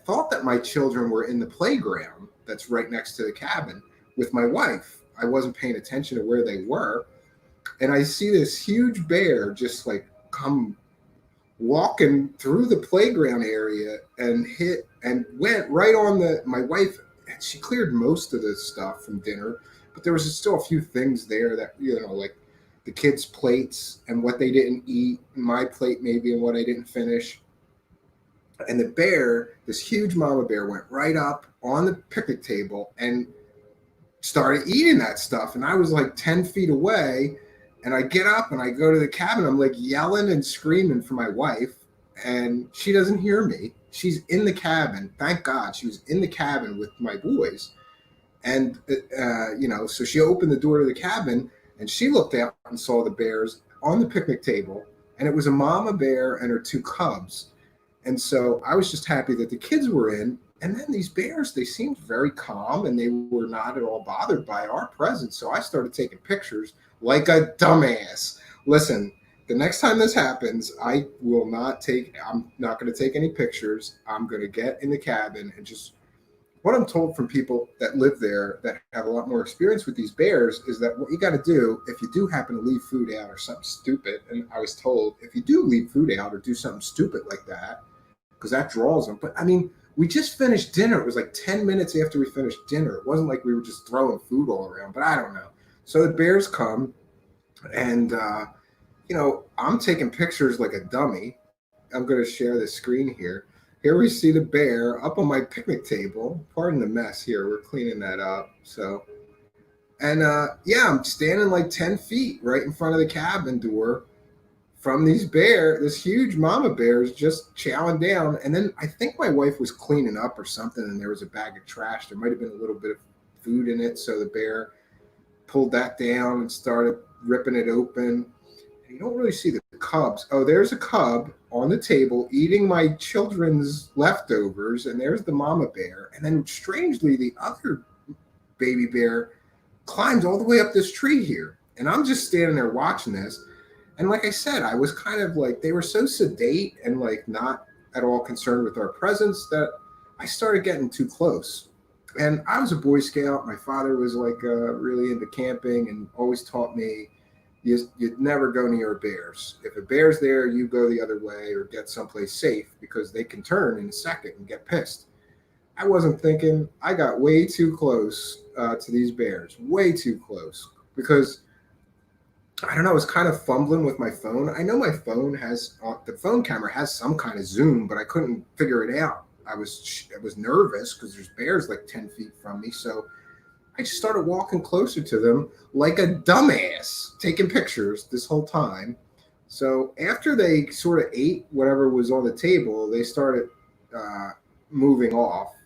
thought that my children were in the playground that's right next to the cabin with my wife. I wasn't paying attention to where they were. And I see this huge bear just like come walking through the playground area and went right on my wife and she cleared most of the stuff from dinner, but there was still a few things there that, like the kids' plates and what they didn't eat, my plate maybe, and what I didn't finish. And the bear, this huge mama bear, went right up on the picnic table and started eating that stuff. And I was like 10 feet away. And I get up and I go to the cabin. I'm like yelling and screaming for my wife. And she doesn't hear me. She's in the cabin. Thank God she was in the cabin with my boys. And, so she opened the door to the cabin and she looked out and saw the bears on the picnic table. And it was a mama bear and her two cubs. And so I was just happy that the kids were in. And then these bears, they seemed very calm and they were not at all bothered by our presence. So I started taking pictures like a dumbass. Listen, the next time this happens, I'm not going to take any pictures. I'm going to get in the cabin and just, what I'm told from people that live there that have a lot more experience with these bears is that what you got to do, if you do happen to leave food out or something stupid, and I was told if you do leave food out or do something stupid like that, because that draws them. But I mean, we just finished dinner. It was like 10 minutes after we finished dinner. It wasn't like we were just throwing food all around, but I don't know. So the bears come and, I'm taking pictures like a dummy. I'm going to share the screen here. Here we see the bear up on my picnic table. Pardon the mess here. We're cleaning that up. So, and I'm standing like 10 feet right in front of the cabin door from this huge mama bear is just chowing down. And then I think my wife was cleaning up or something and there was a bag of trash. There might have been a little bit of food in it. So the bear pulled that down and started ripping it open. You don't really see the cubs. Oh, there's a cub on the table eating my children's leftovers, and there's the mama bear. And then strangely, the other baby bear climbs all the way up this tree here. And I'm just standing there watching this. And like I said, I was kind of like, they were so sedate and like not at all concerned with our presence that I started getting too close. And I was a Boy Scout. My father was like really into camping and always taught me you'd never go near bears. If a bear's there, you go the other way or get someplace safe because they can turn in a second and get pissed. I wasn't thinking. I got way too close to these bears, way too close because I don't know. I was kind of fumbling with my phone. I know my phone has the phone camera has some kind of zoom, but I couldn't figure it out. I was nervous because there's bears like 10 feet from me, so I just started walking closer to them like a dumbass, taking pictures this whole time. So after they sort of ate whatever was on the table, they started moving off.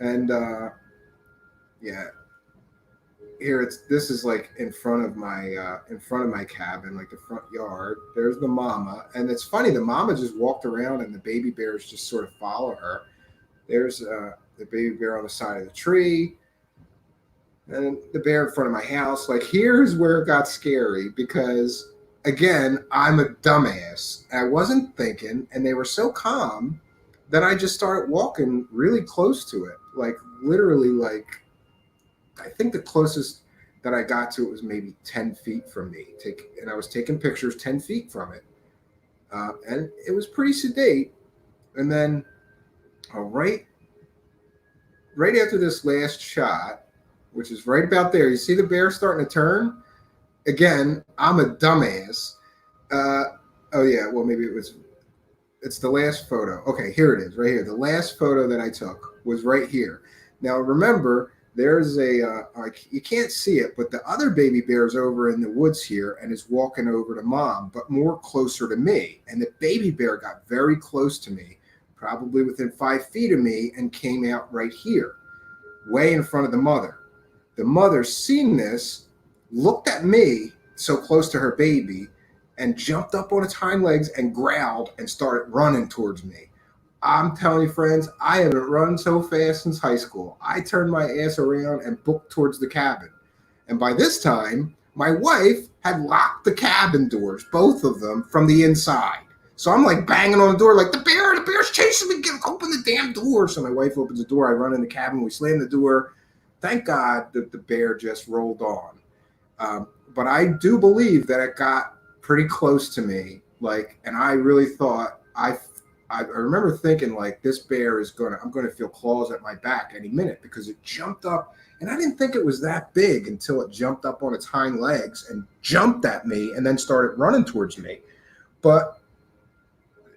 And this is like in front of my cabin, like the front yard. There's the mama, and it's funny. The mama just walked around, and the baby bears just sort of follow her. There's the baby bear on the side of the tree. And the bear in front of my house. Like, here's where it got scary because, again, I'm a dumbass. I wasn't thinking, and they were so calm that I just started walking really close to it. Like, literally, like, I think the closest that I got to it was maybe 10 feet from me. And I was taking pictures 10 feet from it. And it was pretty sedate. And then right after this last shot, which is right about there. You see the bear starting to turn? Again, I'm a dumbass. Maybe it's the last photo. Okay, here it is, right here. The last photo that I took was right here. Now, remember, there's you can't see it, but the other baby bear is over in the woods here and is walking over to mom, but more closer to me. And the baby bear got very close to me, probably within 5 feet of me, and came out right here, way in front of the mother. The mother, seen this, looked at me so close to her baby and jumped up on its hind legs and growled and started running towards me. I'm telling you, friends, I haven't run so fast since high school. I turned my ass around and booked towards the cabin. And by this time, my wife had locked the cabin doors, both of them, from the inside. So I'm like banging on the door like, the bear's chasing me, open the damn door. So my wife opens the door, I run in the cabin, we slam the door. Thank God that the bear just rolled on. But I do believe that it got pretty close to me. And I really thought I remember thinking like this bear is I'm gonna feel claws at my back any minute because it jumped up, and I didn't think it was that big until it jumped up on its hind legs and jumped at me and then started running towards me. But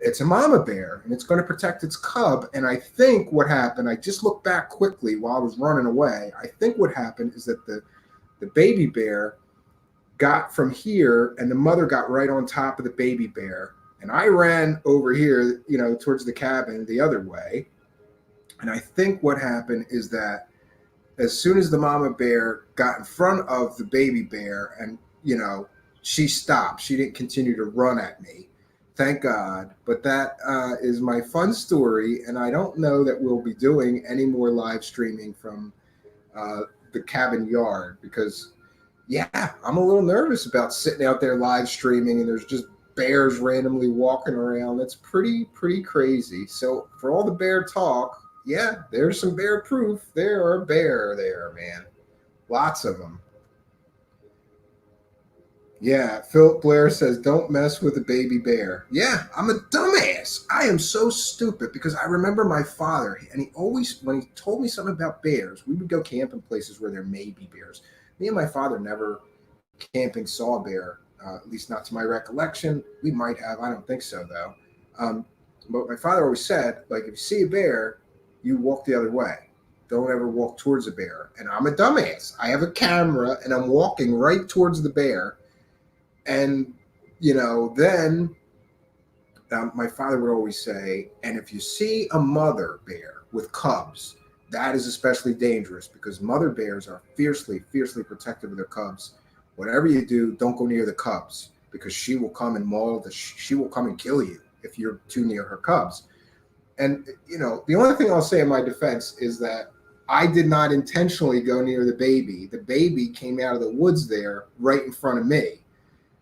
it's a mama bear and it's going to protect its cub. And I think what happened, I just looked back quickly while I was running away. I think what happened is that the baby bear got from here and the mother got right on top of the baby bear. And I ran over here, towards the cabin the other way. And I think what happened is that as soon as the mama bear got in front of the baby bear and, she stopped, she didn't continue to run at me. Thank God. But that is my fun story. And I don't know that we'll be doing any more live streaming from the cabin yard because, yeah, I'm a little nervous about sitting out there live streaming and there's just bears randomly walking around. That's pretty crazy. So for all the bear talk, yeah, there's some bear proof. There are bear there, man. Lots of them. Yeah, Philip Blair says, don't mess with a baby bear. Yeah, I'm a dumbass. I am so stupid because I remember my father, and he always, when he told me something about bears, we would go camping places where there may be bears. Me and my father never camping saw a bear, at least not to my recollection. We might have. I don't think so, though. But my father always said, like, if you see a bear, you walk the other way. Don't ever walk towards a bear. And I'm a dumbass. I have a camera, and I'm walking right towards the bear. And, then my father would always say, and if you see a mother bear with cubs, that is especially dangerous because mother bears are fiercely protective of their cubs. Whatever you do, don't go near the cubs because she will come and she will come and kill you if you're too near her cubs. And, the only thing I'll say in my defense is that I did not intentionally go near the baby. The baby came out of the woods there right in front of me.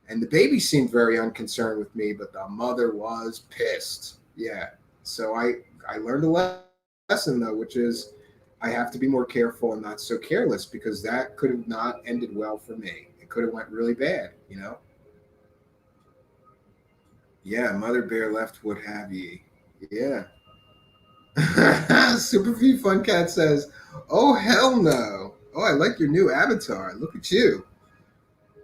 And the baby seemed very unconcerned with me, but the mother was pissed. Yeah. So I learned a lesson, though, which is I have to be more careful and not so careless because that could have not ended well for me. It could have went really bad, Yeah, mother bear left what have ye. Yeah. Super V Fun Cat says, oh, hell no. Oh, I like your new avatar. Look at you.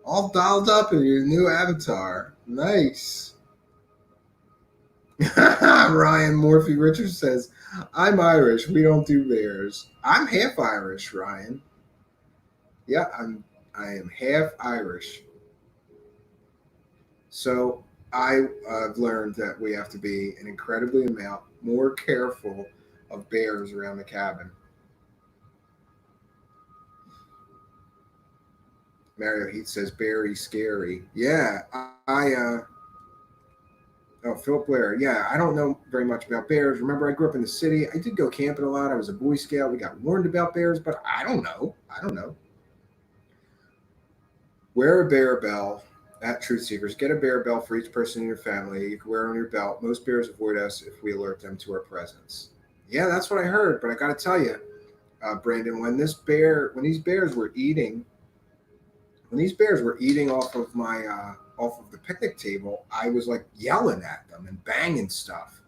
All dialed up in your new avatar. Nice. Ryan Morphy Richards says, I'm Irish. We don't do bears. I'm half Irish, Ryan. Yeah, I am half Irish. So I've learned that we have to be an incredibly amount more careful of bears around the cabin. Mario Heat says, very scary. Yeah, Oh, Philip Blair. Yeah, I don't know very much about bears. Remember, I grew up in the city. I did go camping a lot. I was a Boy Scout. We got warned about bears, but I don't know. Wear a bear bell at Truthseekers. Get a bear bell for each person in your family. You can wear it on your belt. Most bears avoid us if we alert them to our presence. Yeah, that's what I heard. But I got to tell you, Brandon, when these bears were eating off of off of the picnic table, I was like yelling at them and banging stuff,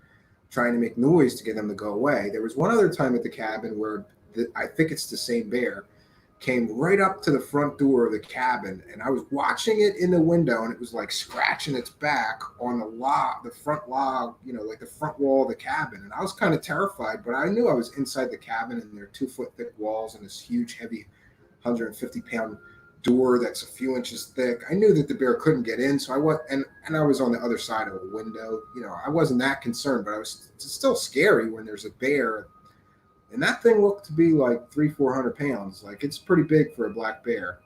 trying to make noise to get them to go away. There was one other time at the cabin where I think it's the same bear came right up to the front door of the cabin, and I was watching it in the window, and it was like scratching its back on the front log, like the front wall of the cabin. And I was kind of terrified, but I knew I was inside the cabin, and there are 2-foot thick walls and this huge, heavy, 150-pound door that's a few inches thick. I knew that the bear couldn't get in, so I went, and I was on the other side of a window. I wasn't that concerned, but it's still scary when there's a bear. And that thing looked to be like 300-400 pounds. Like, it's pretty big for a black bear,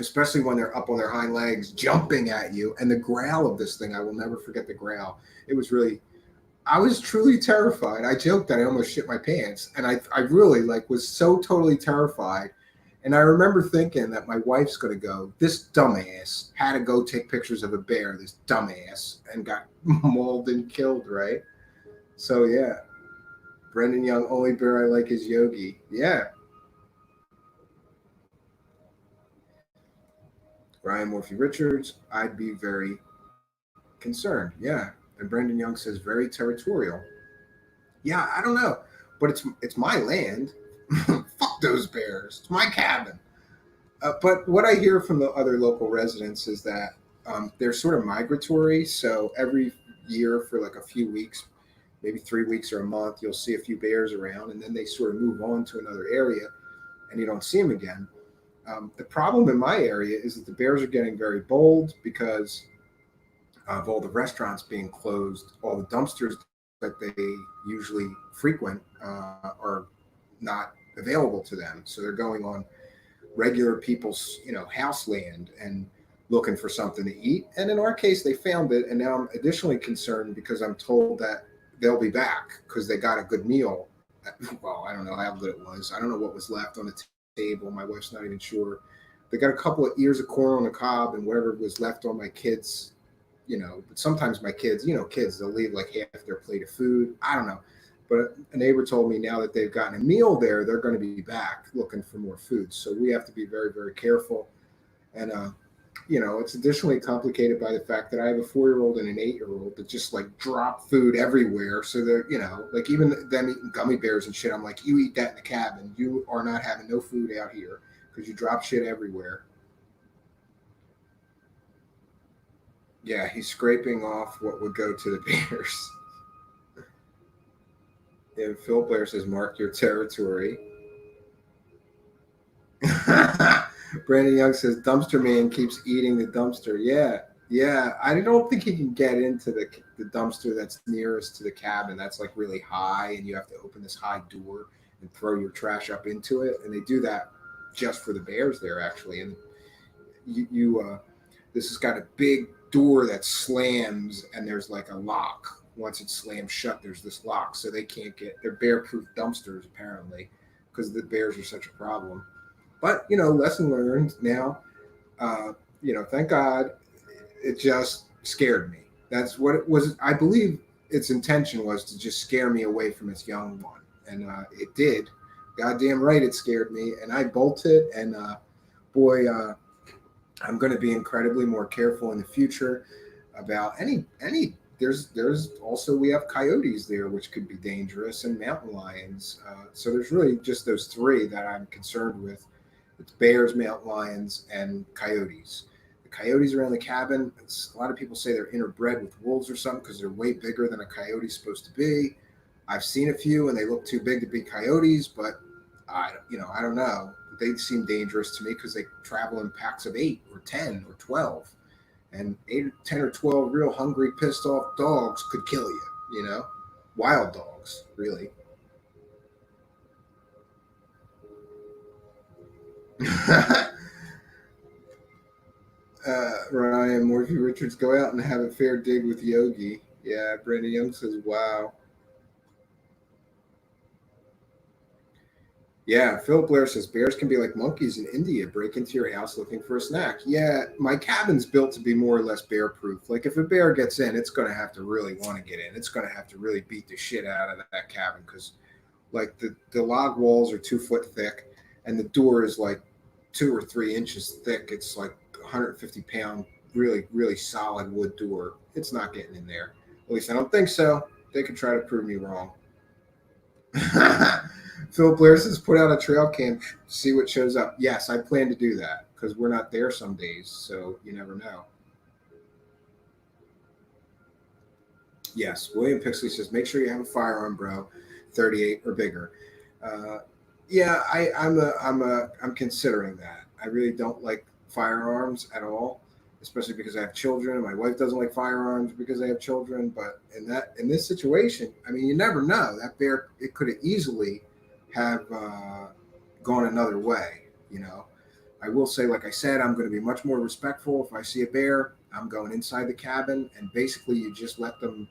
especially when they're up on their hind legs jumping at you. And the growl of this thing, I will never forget the growl. I was truly terrified. I joked that I almost shit my pants. And I really was so totally terrified. And I remember thinking that my wife's going to go, this dumbass had to go take pictures of a bear, this dumbass, and got mauled and killed, right? So, yeah. Brendan Young, only bear I like is Yogi. Yeah. Ryan Morphy Richards, I'd be very concerned. Yeah. And Brandon Young says, very territorial. Yeah, I don't know, but it's my land. Fuck those bears. It's my cabin. But what I hear from the other local residents is that they're sort of migratory. So every year for like a few weeks, maybe 3 weeks or a month, you'll see a few bears around, and then they sort of move on to another area, and you don't see them again. The problem in my area is that the bears are getting very bold because of all the restaurants being closed. All the dumpsters that they usually frequent are not available to them, so they're going on regular people's house land and looking for something to eat. And in our case, they found it, and now I'm additionally concerned because I'm told that they'll be back because they got a good meal. Well, I don't know how good it was. I don't know what was left on the table. My wife's not even sure. They got a couple of ears of corn on the cob and whatever was left on my kids. But sometimes my kids, kids, they'll leave like half their plate of food. I don't know. But a neighbor told me now that they've gotten a meal there, they're going to be back looking for more food. So we have to be very, very careful. And, it's additionally complicated by the fact that I have a 4-year-old and an 8-year-old that just like drop food everywhere. So they're, like even them eating gummy bears and shit. I'm like, you eat that in the cabin. You are not having no food out here because you drop shit everywhere. Yeah, he's scraping off what would go to the bears. And Phil Blair says, mark your territory. Brandon Young says, dumpster man keeps eating the dumpster. Yeah. I don't think he can get into the dumpster that's nearest to the cabin. That's like really high, and you have to open this high door and throw your trash up into it. And they do that just for the bears there, actually. And this has got a big door that slams, and there's like a lock. Once it slams shut, there's this lock, so they can't get. They're bear-proof dumpsters apparently, because the bears are such a problem. But lesson learned. Now, thank God, it just scared me. That's what it was. I believe its intention was to just scare me away from its young one, and it did. Goddamn right, it scared me, and I bolted. And boy, I'm going to be incredibly more careful in the future about any. There's also, we have coyotes there, which could be dangerous, and mountain lions. So there's really just those three that I'm concerned with. It's bears, mountain lions, and coyotes. The coyotes around the cabin, a lot of people say they're interbred with wolves or something because they're way bigger than a coyote's supposed to be. I've seen a few, and they look too big to be coyotes, but I don't know. They seem dangerous to me because they travel in packs of 8 or 10 or 12. And 8 or 10 or 12 real hungry, pissed off dogs could kill you, wild dogs, really. Ryan, Morphy Richards, go out and have a fair dig with Yogi. Yeah, Brandon Young says, wow. Yeah, Phil Blair says, bears can be like monkeys in India, break into your house looking for a snack. Yeah, my cabin's built to be more or less bear-proof. Like, if a bear gets in, it's going to have to really want to get in. It's going to have to really beat the shit out of that cabin because, like, the log walls are 2 foot thick, and the door is, like, 2 or 3 inches thick. It's, like, 150-pound, really, really solid wood door. It's not getting in there. At least I don't think so. They could try to prove me wrong. Phil Blair says, put out a trail cam, see what shows up. Yes, I plan to do that because we're not there some days, so you never know. Yes, William Pixley says, make sure you have a firearm, bro, 38 or bigger. Yeah, I'm considering that. I really don't like firearms at all, especially because I have children. My wife doesn't like firearms because I have children. But in this situation, I mean, you never know. That bear, it could have easily have gone another way. I will say, like I said, I'm going to be much more respectful. If I see a bear, I'm going inside the cabin, and basically you just let them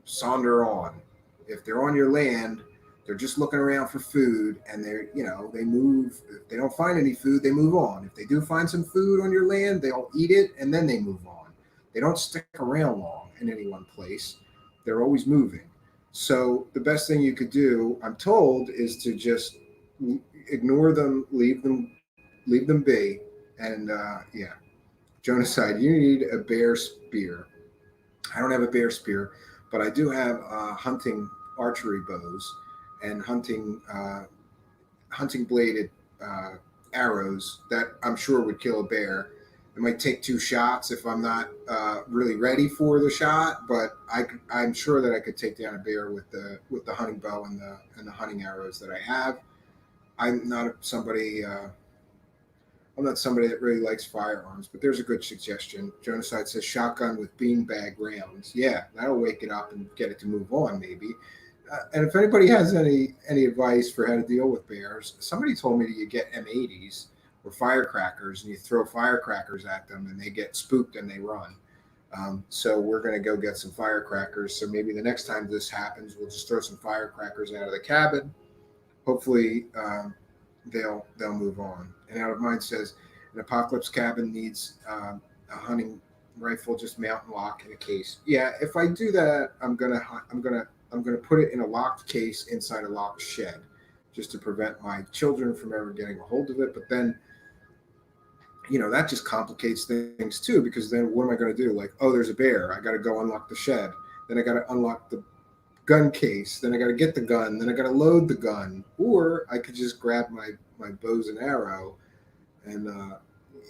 saunder on. If they're on your land, they're just looking around for food, and they move. If they don't find any food, they move on. If they do find some food on your land, they'll eat it, and then they move on. They don't stick around long in any one place. They're always moving. So the best thing you could do, I'm told, is to just ignore them, leave them be. And yeah, Jonaside, you need a bear spear. I don't have a bear spear, but I do have hunting archery bows and hunting bladed uh, arrows that I'm sure would kill a bear. It might take 2 shots if I'm not really ready for the shot, but I'm sure that I could take down a bear with the hunting bow and the hunting arrows that I have. I'm not somebody. I'm not somebody that really likes firearms, but there's a good suggestion. Genocide says shotgun with beanbag rounds. Yeah, that'll wake it up and get it to move on, maybe. And if anybody has any advice for how to deal with bears, somebody told me that you get M80s or firecrackers and you throw firecrackers at them and they get spooked and they run. So we're going to go get some firecrackers. So maybe the next time this happens, we'll just throw some firecrackers out of the cabin. Hopefully, they'll move on. And Out of Mind says an apocalypse cabin needs a hunting rifle, just mount and lock in a case. Yeah, if I do that, I'm gonna put it in a locked case inside a locked shed, just to prevent my children from ever getting a hold of it. But then, that just complicates things too, because then what am I going to do? Like, oh, there's a bear. I got to go unlock the shed. Then I got to unlock the gun case. Then I got to get the gun. Then I got to load the gun. Or I could just grab my bows and arrow. And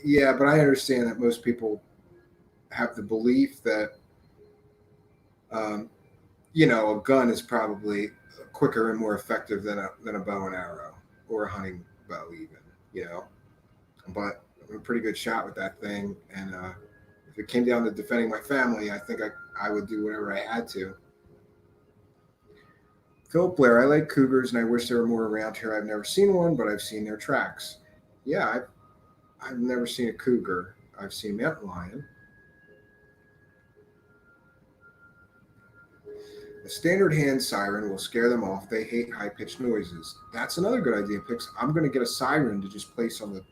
yeah, but I understand that most people have the belief that, a gun is probably quicker and more effective than a bow and arrow or a hunting bow, even. But I'm a pretty good shot with that thing. And if it came down to defending my family, I think I would do whatever I had to. Philip Blair, I like cougars and I wish there were more around here. I've never seen one, but I've seen their tracks. Yeah, I've never seen a cougar. I've seen mountain lion. A standard hand siren will scare them off. They hate high-pitched noises. That's another good idea, Pix. I'm going to get a siren to just place on the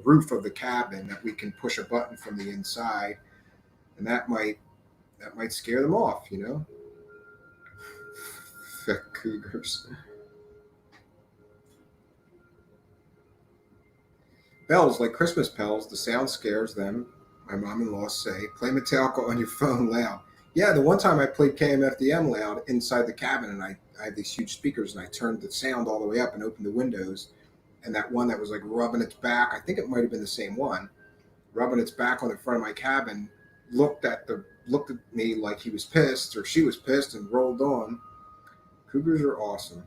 roof of the cabin that we can push a button from the inside, and that might scare them off. Feck cougars. Bells, like Christmas bells, the sound scares them. My mom-in-law say, play Metallica on your phone loud. Yeah, the one time I played KMFDM loud inside the cabin, and I had these huge speakers, and I turned the sound all the way up and opened the windows, and that one that was like rubbing its back, I think it might have been the same one, rubbing its back on the front of my cabin, looked at me like he was pissed or she was pissed and rolled on. Cougars are awesome.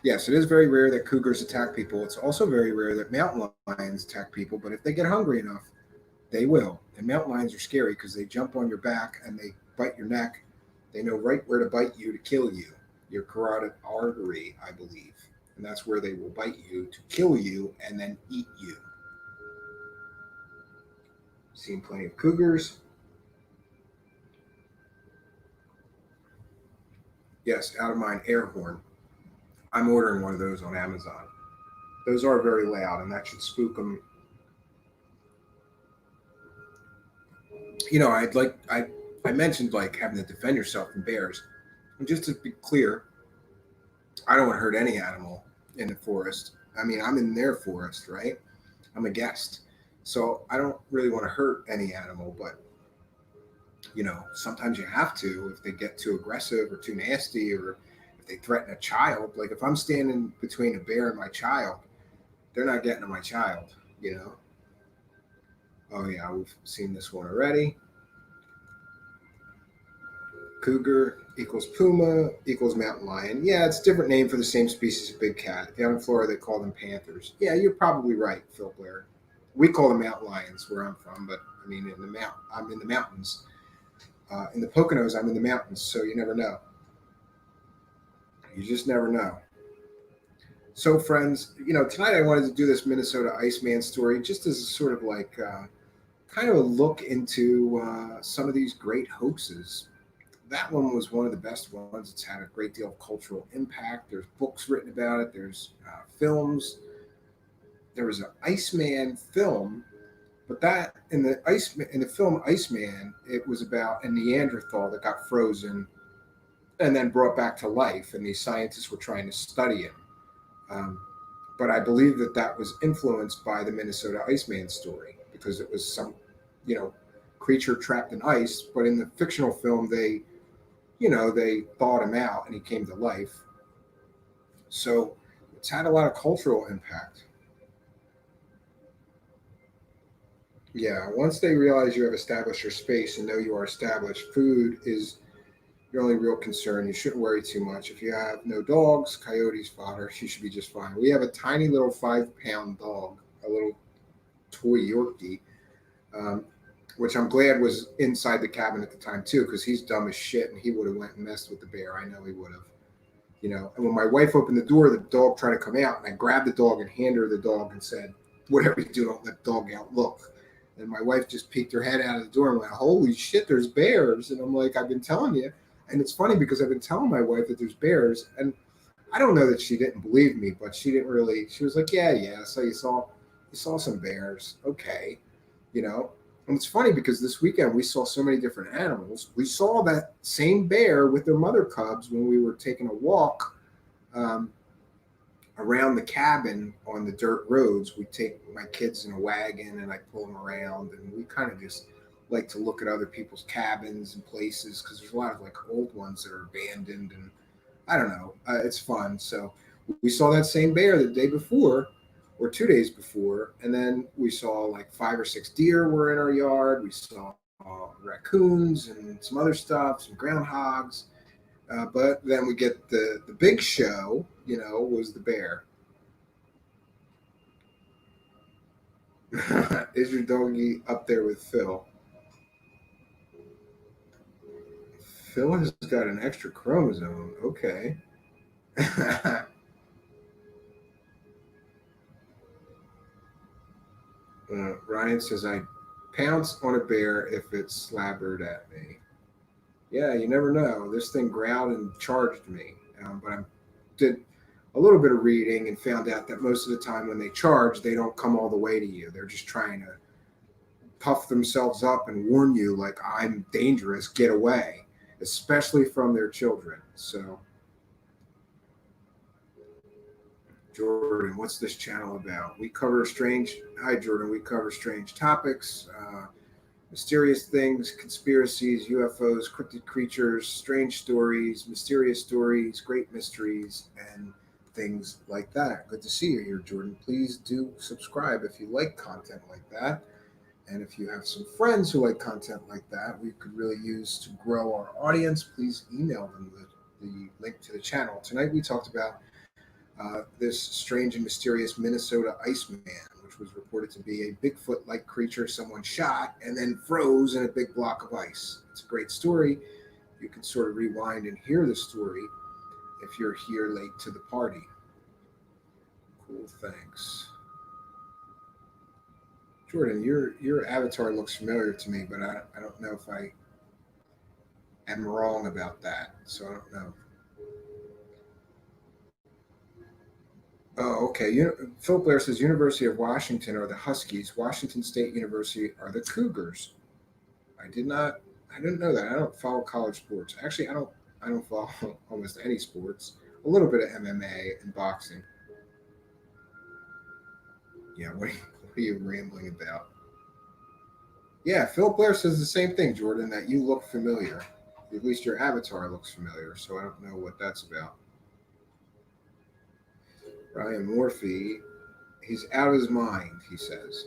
Yes, it is very rare that cougars attack people. It's also very rare that mountain lions attack people, but if they get hungry enough, they will. And mountain lions are scary because they jump on your back and they bite your neck. They know right where to bite you to kill you, your carotid artery, I believe. And that's where they will bite you to kill you and then eat you. Seen plenty of cougars. Yes, Out of Mind air horn. I'm ordering one of those on Amazon. Those are very loud, and that should spook them. I mentioned like having to defend yourself from bears. And just to be clear, I don't want to hurt any animal in the forest. I mean, I'm in their forest, right? I'm a guest. So I don't really want to hurt any animal, but sometimes you have to if they get too aggressive or too nasty, or if they threaten a child. Like if I'm standing between a bear and my child, they're not getting to my child, Oh yeah, we've seen this one already. Cougar equals puma equals mountain lion. Yeah, it's a different name for the same species of big cat. Down in Florida, they call them panthers. Yeah, you're probably right, Phil Blair. We call them mountain lions where I'm from, but I mean, I'm in the mountains. In the Poconos, I'm in the mountains, so you never know. You just never know. So, friends, tonight I wanted to do this Minnesota Iceman story just as a sort of like kind of a look into some of these great hoaxes. That one was one of the best ones. It's had a great deal of cultural impact. There's books written about it. There's films. There was an Iceman film, but that in the film Iceman, it was about a Neanderthal that got frozen and then brought back to life, and these scientists were trying to study him. But I believe that was influenced by the Minnesota Iceman story. because it was some, creature trapped in ice. But in the fictional film, they thawed him out and he came to life. So it's had a lot of cultural impact. Yeah, once they realize you have established your space and know you are established, food is your only real concern. You shouldn't worry too much. If you have no dogs, coyotes, fodder, you should be just fine. We have a tiny little 5-pound dog, a little toy Yorkie, um, which I'm glad was inside the cabin at the time too, because he's dumb as shit and he would have went and messed with the bear. I know he would have. And when my wife opened the door, the dog tried to come out, and I grabbed the dog and handed her the dog and said, "Whatever you do, don't let the dog out. Look." And my wife just peeked her head out of the door and went, "Holy shit, there's bears!" And I'm like, "I've been telling you." And it's funny because I've been telling my wife that there's bears, and I don't know that she didn't believe me, but she didn't really. She was like, "Yeah. So you saw some bears, okay, you know." And it's funny because this weekend we saw so many different animals. We saw that same bear with their mother cubs when we were taking a walk um, around the cabin on the dirt roads. We take my kids in a wagon and I pull them around, and we kind of just like to look at other people's cabins and places because there's a lot of like old ones that are abandoned, and I don't know, it's fun. So we saw that same bear the day before or 2 days before, and then we saw like 5 or 6 deer were in our yard. We saw raccoons and some other stuff, some groundhogs. But then we get the big show, was the bear. Is your doggy up there with Phil? Phil has got an extra chromosome. Okay. Ryan says, I pounce on a bear if it slabbered at me. Yeah, you never know. This thing growled and charged me. But I did a little bit of reading and found out that most of the time when they charge, they don't come all the way to you. They're just trying to puff themselves up and warn you, like, I'm dangerous, get away, especially from their children. So, Jordan, what's this channel about? Hi, Jordan, we cover strange topics, mysterious things, conspiracies, UFOs, cryptid creatures, strange stories, mysterious stories, great mysteries, and things like that. Good to see you here, Jordan. Please do subscribe if you like content like that. And if you have some friends who like content like that, we could really use to grow our audience, please email them the link to the channel. Tonight we talked about this strange and mysterious Minnesota iceman, which was reported to be a Bigfoot-like creature someone shot and then froze in a big block of ice. It's a great story. You can sort of rewind and hear the story if you're here late to the party. Cool, thanks. Jordan, your avatar looks familiar to me, but I don't know if I am wrong about that, so I don't know. Oh, okay. Phil Blair says University of Washington are the Huskies. Washington State University are the Cougars. I didn't know that. I don't follow college sports. Actually, I don't follow almost any sports. A little bit of MMA and boxing. Yeah, what are you rambling about? Yeah, Phil Blair says the same thing, Jordan, that you look familiar. At least your avatar looks familiar, so I don't know what that's about. Ryan Morphy, he's out of his mind, he says.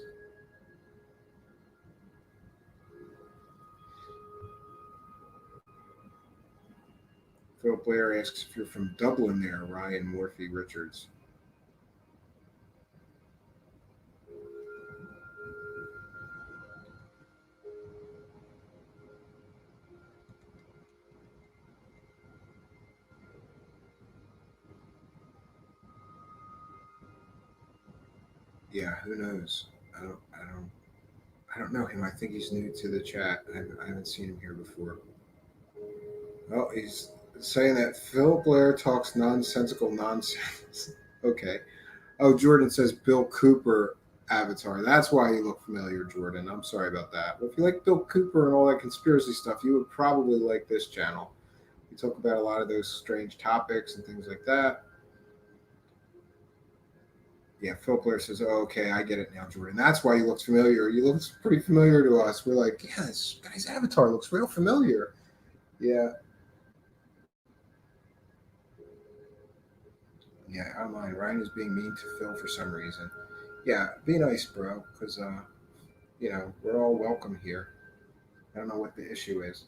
Phil Blair asks if you're from Dublin there, Ryan Morphy Richards. Yeah, who knows? I don't know him. I think he's new to the chat. I haven't seen him here before. Oh, he's saying that Phil Blair talks nonsensical nonsense. Okay. Oh, Jordan says Bill Cooper avatar. That's why you look familiar, Jordan. I'm sorry about that. Well, if you like Bill Cooper and all that conspiracy stuff, you would probably like this channel. We talk about a lot of those strange topics and things like that. Yeah, Phil Blair says, "Oh, okay, I get it now, Jordan. That's why he looks familiar. He looks pretty familiar to us." We're like, "Yeah, this guy's avatar looks real familiar." Yeah, yeah. I don't mind. Ryan is being mean to Phil for some reason. Yeah, be nice, bro, because we're all welcome here. I don't know what the issue is.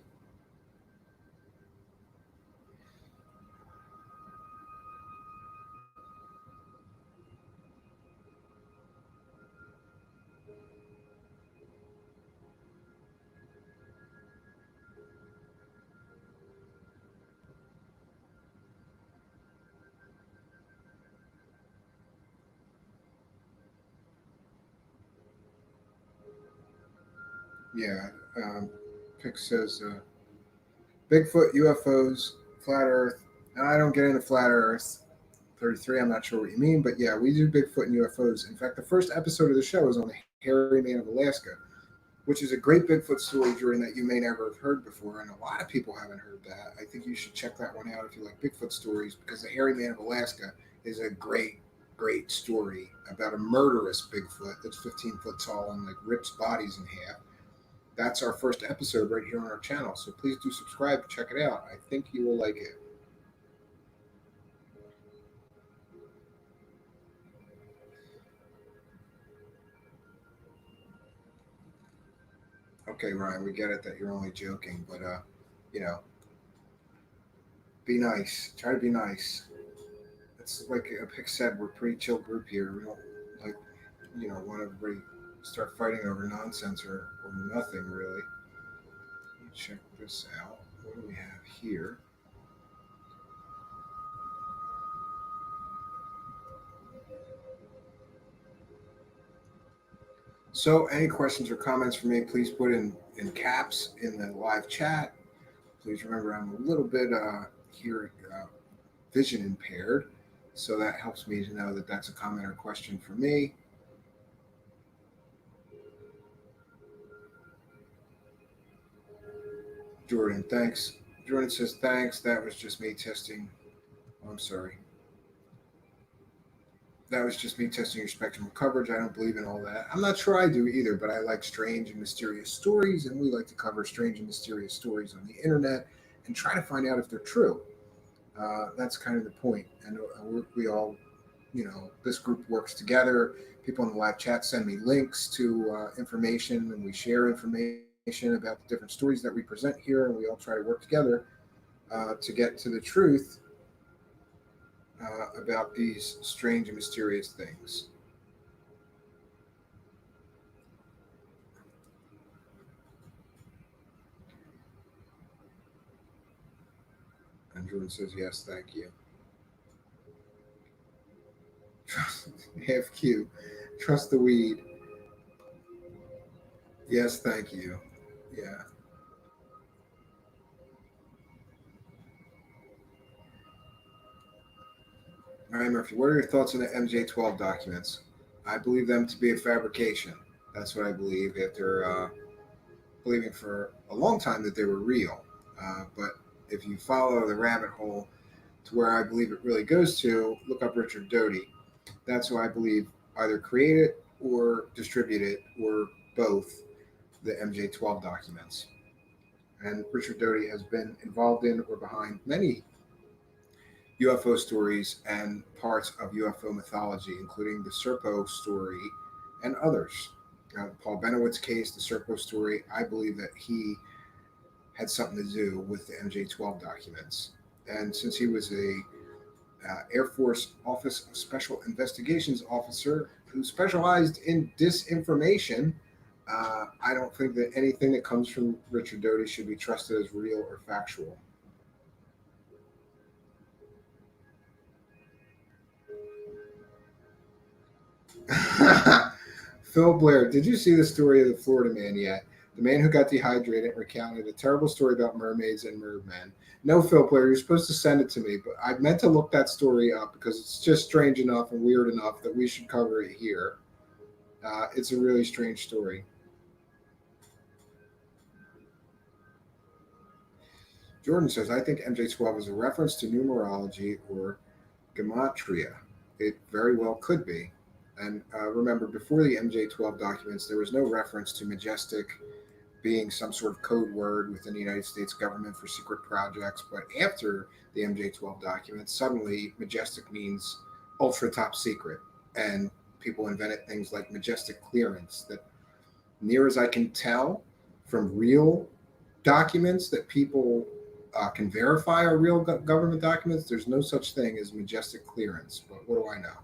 Yeah, Pick says Bigfoot, UFOs, flat Earth. And I don't get into flat Earth. 33, I'm not sure what you mean, but yeah, we do Bigfoot and UFOs. In fact, the first episode of the show is on the hairy man of Alaska, which is a great Bigfoot story, Jordan, that you may never have heard before, and a lot of people haven't heard that. I think you should check that one out if you like Bigfoot stories, because the hairy man of Alaska is a great, great story about a murderous Bigfoot that's 15 foot tall and like rips bodies in half. That's our first episode right here on our channel, so please do subscribe, check it out. I think you will like it. Okay, Ryan, we get it that you're only joking, but you know, be nice. Try to be nice. It's like a Pick said, we're a pretty chill group here. We don't like, want everybody start fighting over nonsense or nothing really. Let me check this out. What do we have here? So, any questions or comments for me, please put in caps in the live chat. Please remember I'm a little bit here vision impaired, so that helps me to know that that's a comment or question for me. Jordan, thanks. Jordan says thanks. That was just me testing. Oh, I'm sorry. That was just me testing your spectrum of coverage. I don't believe in all that. I'm not sure I do either, but I like strange and mysterious stories, and we like to cover strange and mysterious stories on the internet and try to find out if they're true. That's kind of the point. And we all, this group works together. People in the live chat send me links to information, and we share information about the different stories that we present here, and we all try to work together to get to the truth about these strange and mysterious things. And Jordan says, yes, thank you. AFQ, trust the weed. Yes, thank you. Yeah. Ryan Murphy, what are your thoughts on the MJ12 documents? I believe them to be a fabrication. That's what I believe after believing for a long time that they were real. But if you follow the rabbit hole to where I believe it really goes to, look up Richard Doty. That's who I believe either created or distributed or both the MJ12 documents. And Richard Doty has been involved in or behind many UFO stories and parts of UFO mythology, including the Serpo story and others. Paul Benowitz case, the Serpo story, I believe that he had something to do with the MJ12 documents. And since he was a Air Force Office of Special Investigations officer who specialized in disinformation, I don't think that anything that comes from Richard Doty should be trusted as real or factual. Phil Blair, did you see the story of the Florida man yet? The man who got dehydrated and recounted a terrible story about mermaids and mermen. No, Phil Blair, you're supposed to send it to me, but I meant to look that story up because it's just strange enough and weird enough that we should cover it here. It's a really strange story. Jordan says, I think MJ12 is a reference to numerology or gematria. It very well could be. And remember, before the MJ-12 documents, there was no reference to Majestic being some sort of code word within the United States government for secret projects. But after the MJ-12 documents, suddenly Majestic means ultra top secret. And people invented things like Majestic clearance that, near as I can tell from real documents that people can verify are real government documents, there's no such thing as Majestic clearance. But what do I know?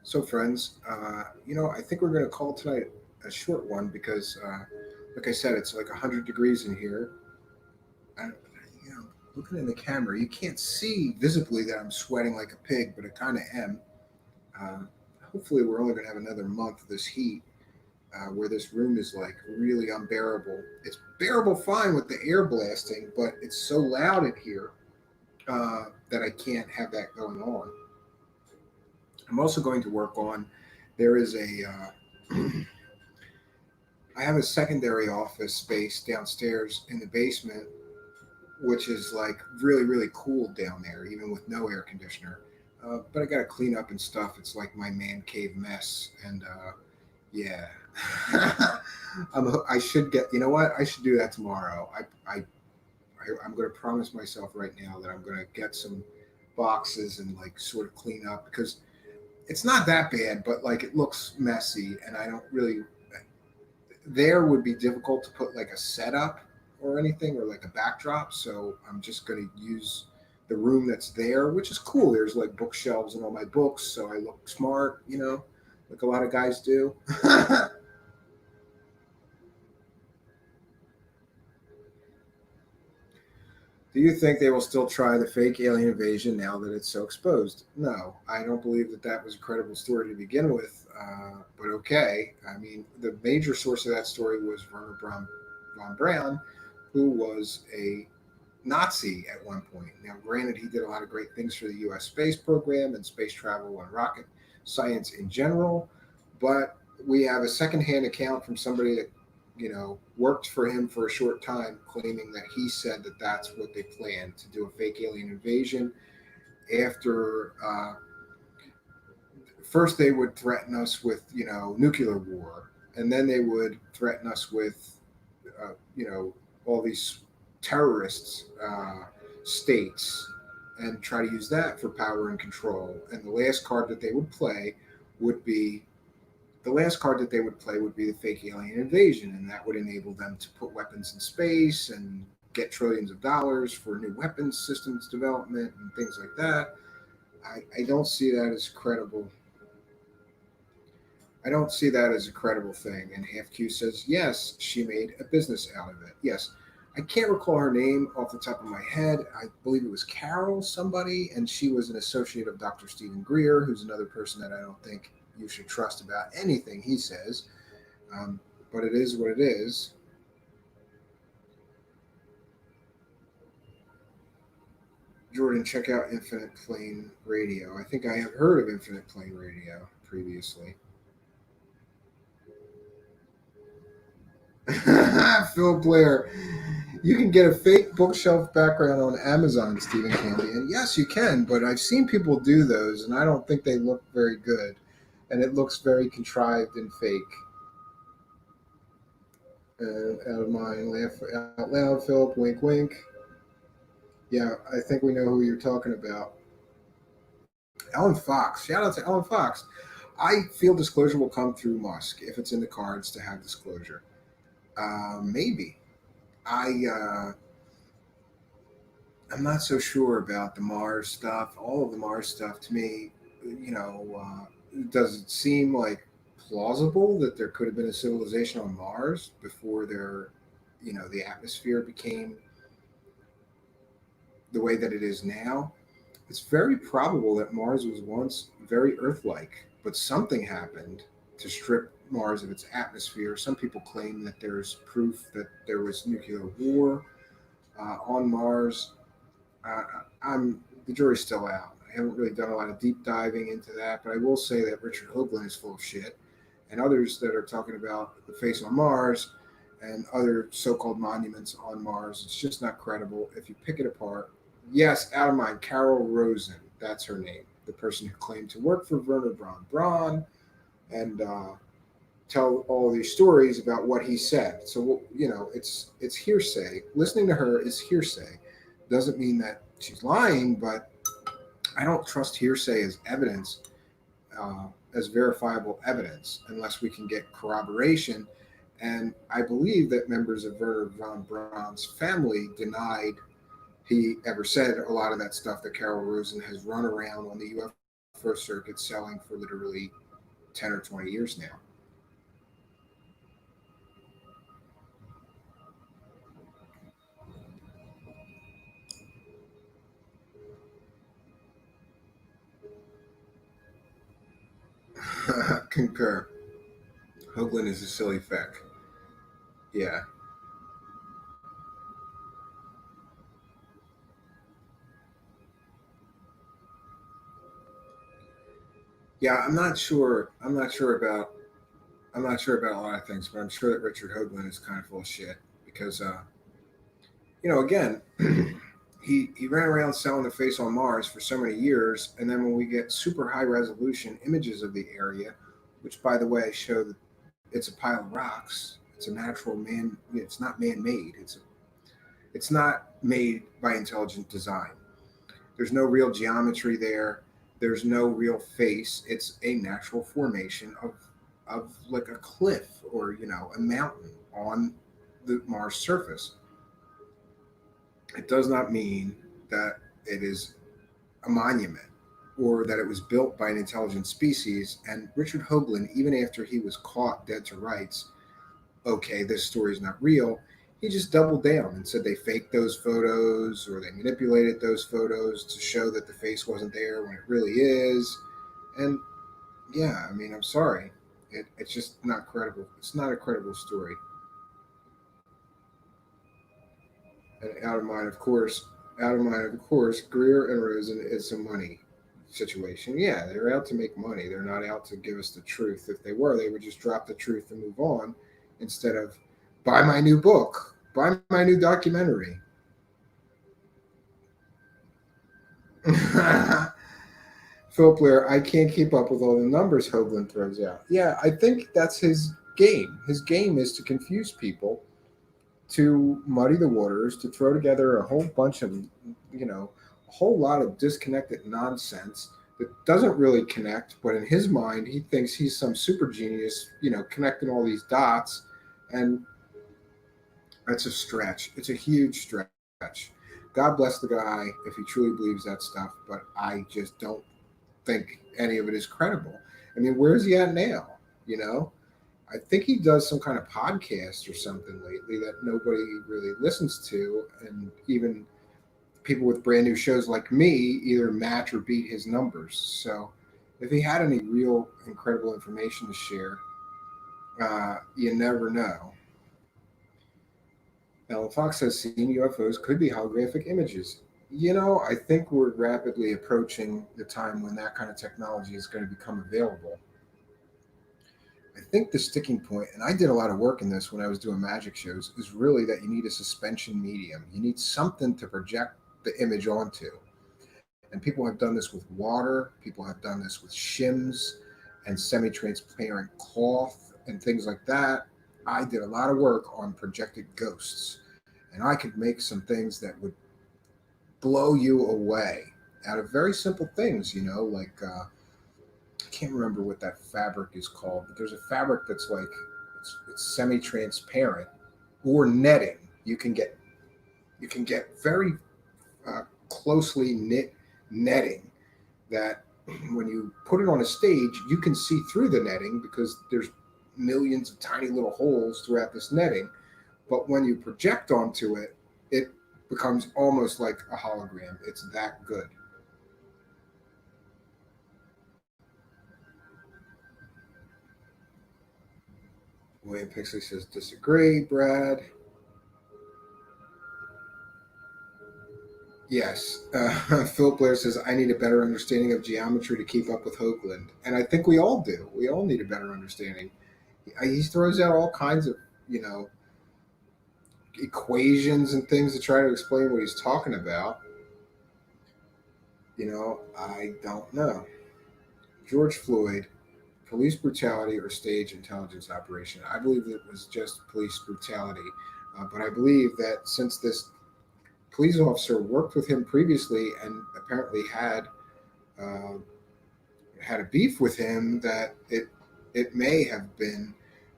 So, friends, I think we're going to call tonight a short one because, like I said, it's like 100 degrees in here. And, looking in the camera, you can't see visibly that I'm sweating like a pig, but I kind of am. Uh, Hopefully, we're only going to have another month of this heat where this room is like really unbearable. It's bearable fine with the air blasting, but it's so loud in here that I can't have that going on. I'm also going to work on, there is I have a secondary office space downstairs in the basement, which is like really, really cool down there, even with no air conditioner. But I got to clean up and stuff. It's like my man cave mess. And yeah, I should get, you know what? I should do that tomorrow. I'm going to promise myself right now that I'm going to get some boxes and like sort of clean up because it's not that bad, but like it looks messy, and I don't really. There would be difficult to put like a setup or anything or like a backdrop, so I'm just going to use the room that's there, which is cool. There's like bookshelves and all my books, so I look smart, like a lot of guys do. Do you think they will still try the fake alien invasion now that it's so exposed? No, I don't believe that was a credible story to begin with, but okay. I mean, the major source of that story was Werner von Braun, who was a Nazi at one point. Now, granted, he did a lot of great things for the U.S. space program and space travel and rocket science in general, but we have a secondhand account from somebody that worked for him for a short time, claiming that he said that that's what they planned to do, a fake alien invasion. After first they would threaten us with, nuclear war, and then they would threaten us with, all these terrorists states, and try to use that for power and control. And the last card that they would play would be the fake alien invasion, and that would enable them to put weapons in space and get trillions of dollars for new weapons systems development and things like that. I don't see that as credible. I don't see that as a credible thing. And Half Q says, yes, she made a business out of it. Yes. I can't recall her name off the top of my head. I believe it was Carol somebody, and she was an associate of Dr. Stephen Greer, who's another person that I don't think you should trust about anything he says. But it is what it is. Jordan, check out Infinite Plane Radio. I think I have heard of Infinite Plane Radio previously. Phil Blair, you can get a fake bookshelf background on Amazon, Stephen Candy. And yes, you can, but I've seen people do those, and I don't think they look very good. And it looks very contrived and fake. Out of mind, laugh out loud, Philip, wink, wink. Yeah, I think we know who you're talking about. Ellen Fox, shout out to Ellen Fox. I feel disclosure will come through Musk if it's in the cards to have disclosure. Maybe. I'm not so sure about the Mars stuff. All of the Mars stuff, to me, does it seem like plausible that there could have been a civilization on Mars before the atmosphere became the way that it is now? It's very probable that Mars was once very Earth-like, but something happened to strip Mars of its atmosphere. Some people claim that there's proof that there was nuclear war on Mars. The jury's still out. I haven't really done a lot of deep diving into that, but I will say that Richard Hoagland is full of shit, and others that are talking about the face on Mars and other so-called monuments on Mars. It's just not credible if you pick it apart. Yes, out of mind, Carol Rosen, that's her name, the person who claimed to work for Werner von Braun and tell all these stories about what he said. So it's hearsay. Listening to her is hearsay. Doesn't mean that she's lying, but I don't trust hearsay as evidence, as verifiable evidence, unless we can get corroboration. And I believe that members of Werner von Braun's family denied he ever said a lot of that stuff that Carol Rosen has run around on the UFO circuit selling for literally 10 or 20 years now. Concur. Hoagland is a silly feck. Yeah. Yeah, I'm not sure about a lot of things, but I'm sure that Richard Hoagland is kind of full of shit because again, he ran around selling the face on Mars for so many years, and then when we get super high resolution images of the area, which by the way show that it's a pile of rocks, it's a natural man, it's not man-made, it's not made by intelligent design. There's no real geometry there. There's no real face. It's a natural formation of like a cliff or a mountain on the Mars surface. It does not mean that it is a monument or that it was built by an intelligent species. And Richard Hoagland, even after he was caught dead to rights, okay, this story is not real, he just doubled down and said they faked those photos or they manipulated those photos to show that the face wasn't there when it really is. And yeah, I mean, I'm sorry. It's just not credible. It's not a credible story. And out of mind, of course, Greer and Rosen is a money situation. Yeah, they're out to make money. They're not out to give us the truth. If they were, they would just drop the truth and move on instead of buy my new book, buy my new documentary. Philip Blair, I can't keep up with all the numbers Hoagland throws out. Yeah, I think that's his game. His game is to confuse people, to muddy the waters, to throw together a whole bunch of, a whole lot of disconnected nonsense that doesn't really connect, but in his mind, he thinks he's some super genius, connecting all these dots. And that's a stretch. It's a huge stretch. God bless the guy if he truly believes that stuff, but I just don't think any of it is credible. I mean, where's he at now? I think he does some kind of podcast or something lately that nobody really listens to, and even people with brand new shows like me either match or beat his numbers. So, if he had any real incredible information to share, you never know. Alan Fox says seeing UFOs could be holographic images. I think we're rapidly approaching the time when that kind of technology is going to become available. I think the sticking point, and I did a lot of work in this when I was doing magic shows, is really that you need a suspension medium. You need something to project the image onto. And people have done this with water, people have done this with shims and semi transparent cloth and things like that. I did a lot of work on projected ghosts, and I could make some things that would blow you away out of very simple things, like I can't remember what that fabric is called, but there's a fabric that's like it's semi-transparent or netting. You can get very closely knit netting that when you put it on a stage, you can see through the netting because there's millions of tiny little holes throughout this netting. But when you project onto it, it becomes almost like a hologram. It's that good. William Pixley says, disagree, Brad. Yes. Phil Blair says, I need a better understanding of geometry to keep up with Hoagland. And I think we all do. We all need a better understanding. He throws out all kinds of, equations and things to try to explain what he's talking about. I don't know. George Floyd, police brutality or stage intelligence operation. I believe it was just police brutality. But I believe that since this police officer worked with him previously and apparently uh, had a beef with him, that it may have been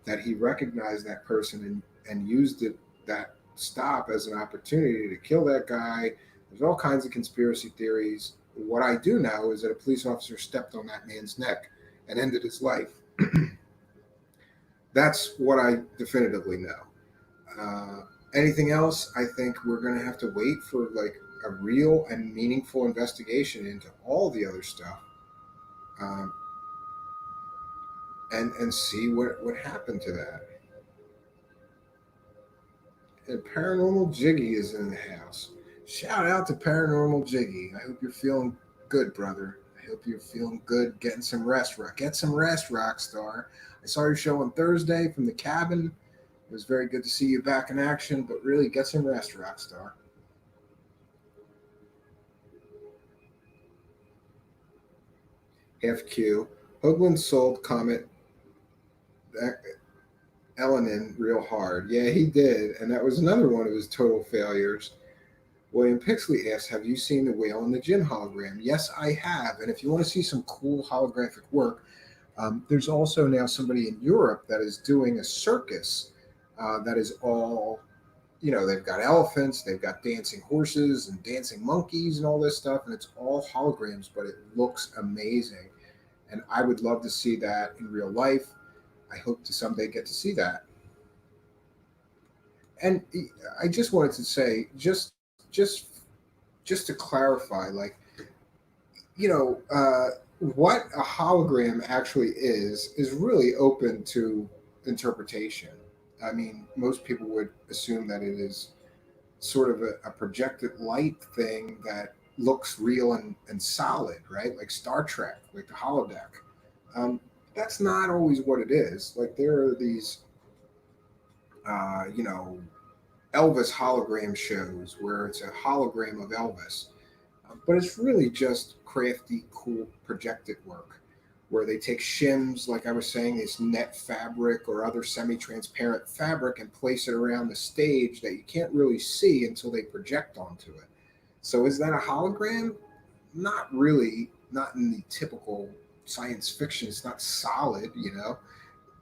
that he recognized that person and used that stop as an opportunity to kill that guy. There's all kinds of conspiracy theories. What I do know is that a police officer stepped on that man's neck and ended his life. That's what I definitively know. Anything else, I think we're going to have to wait for like a real and meaningful investigation into all the other stuff, um, and see what happened to that. And Paranormal Jiggy is in the house. Shout out to Paranormal Jiggy. I hope you're feeling good, brother. I hope you're feeling good, getting some rest. Get some rest, Rockstar. I saw your show on Thursday from the cabin. It was very good to see you back in action, but really get some rest, Rockstar. FQ. Hoagland sold Comet Elenin real hard. Yeah, he did. And that was another one of his total failures. William Pixley asks, have you seen the Whale in the Gin hologram? Yes, I have. And if you want to see some cool holographic work, there's also now somebody in Europe that is doing a circus that is all, they've got elephants, they've got dancing horses and dancing monkeys and all this stuff. And it's all holograms, but it looks amazing. And I would love to see that in real life. I hope to someday get to see that. And I just wanted to say, just to clarify, like, what a hologram actually is really open to interpretation. I mean, most people would assume that it is sort of a projected light thing that looks real and solid, right? Like Star Trek, like the holodeck. That's not always what it is. Like there are these, Elvis hologram shows where it's a hologram of Elvis, but it's really just crafty, cool projected work where they take shims, like I was saying, this net fabric or other semi-transparent fabric and place it around the stage that you can't really see until they project onto it. So is that a hologram? Not really, not in the typical science fiction. It's not solid,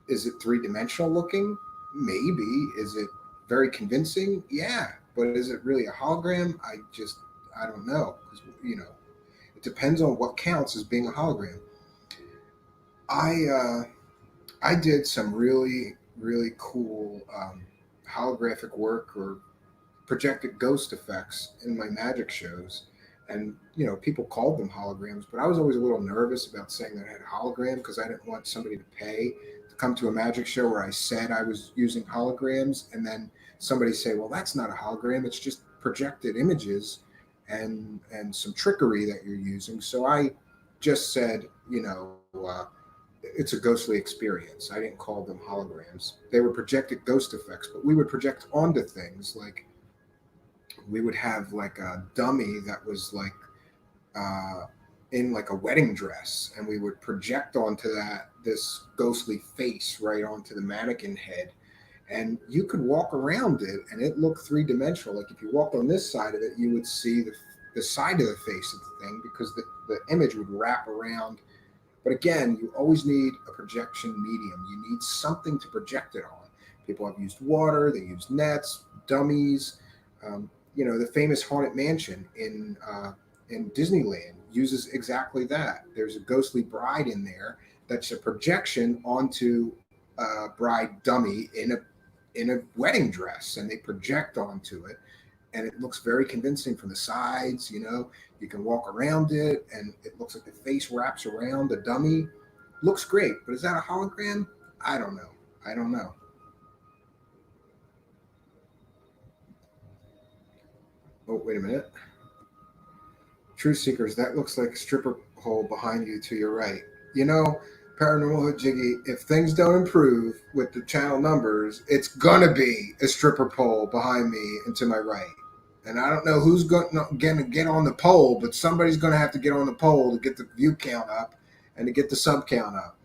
Is it three-dimensional looking? Maybe. Is it very convincing? Yeah. But is it really a hologram? I don't know. It depends on what counts as being a hologram. I did some really, really cool holographic work or projected ghost effects in my magic shows. And, people called them holograms, but I was always a little nervous about saying that I had a hologram because I didn't want somebody to pay to come to a magic show where I said I was using holograms and then somebody say, well, that's not a hologram. It's just projected images and some trickery that you're using. So I just said, it's a ghostly experience. I didn't call them holograms. They were projected ghost effects, but we would project onto things like we would have like a dummy that was like in like a wedding dress, and we would project onto that this ghostly face right onto the mannequin head, and you could walk around it and it looked three-dimensional. Like if you walked on this side of it, you would see the side of the face of the thing because the image would wrap around. But again, you always need a projection medium. You need something to project it on. People have used water, they use nets, dummies. The famous Haunted Mansion in Disneyland uses exactly that. There's a ghostly bride in there that's a projection onto a bride dummy in a wedding dress, and they project onto it, and it looks very convincing from the sides. You can walk around it, and it looks like the face wraps around the dummy. Looks great, but is that a hologram? I don't know. Oh, wait a minute. Truthseekers, that looks like a stripper hole behind you to your right. Paranormal Hood Jiggy, if things don't improve with the channel numbers, it's gonna be a stripper pole behind me and to my right. And I don't know who's going to get on the pole, but somebody's going to have to get on the pole to get the view count up and to get the sub count up.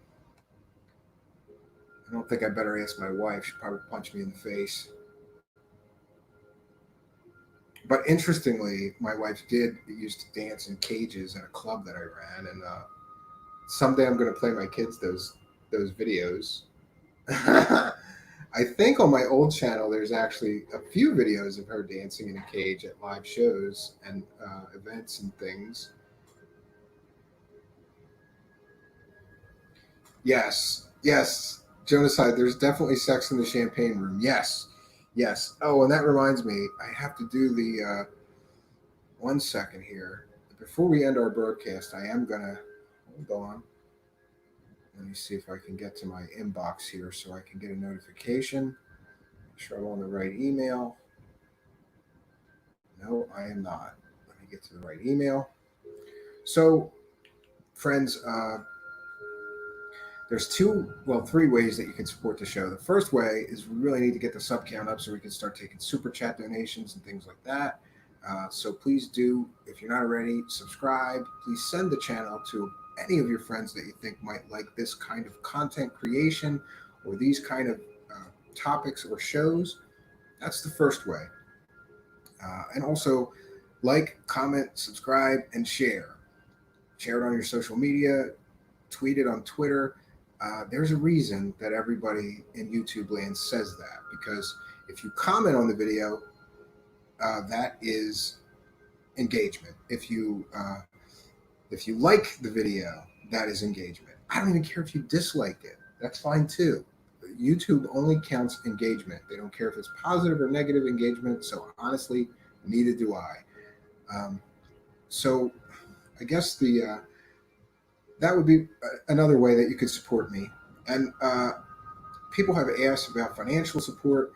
I don't think I better ask my wife. She'll probably punch me in the face. But interestingly, my wife used to dance in cages at a club that I ran, and someday I'm going to play my kids those videos. I think on my old channel there's actually a few videos of her dancing in a cage at live shows and events and things. Yes, genocide. There's definitely sex in the champagne room. Yes. Oh, and that reminds me, I have to do the 1 second here. Before we end our broadcast, I am gonna hold on. Let me see if I can get to my inbox here so I can get a notification. Make sure I'm on the right email. No, I am not. Let me get to the right email. So, friends, there's three ways that you can support the show. The first way is we really need to get the sub count up so we can start taking super chat donations and things like that. So please do, if you're not already, subscribe. Please send the channel to any of your friends that you think might like this kind of content creation or these kind of topics or shows. That's the first way. And also like, comment, subscribe, and share. Share it on your social media, tweet it on Twitter. There's a reason that everybody in YouTube land says that, because if you comment on the video, that is engagement. If you like the video, that is engagement. I don't even care if you disliked it. That's fine too. YouTube only counts engagement. They don't care if it's positive or negative engagement. So honestly, neither do I. So I guess that would be another way that you could support me. And people have asked about financial support.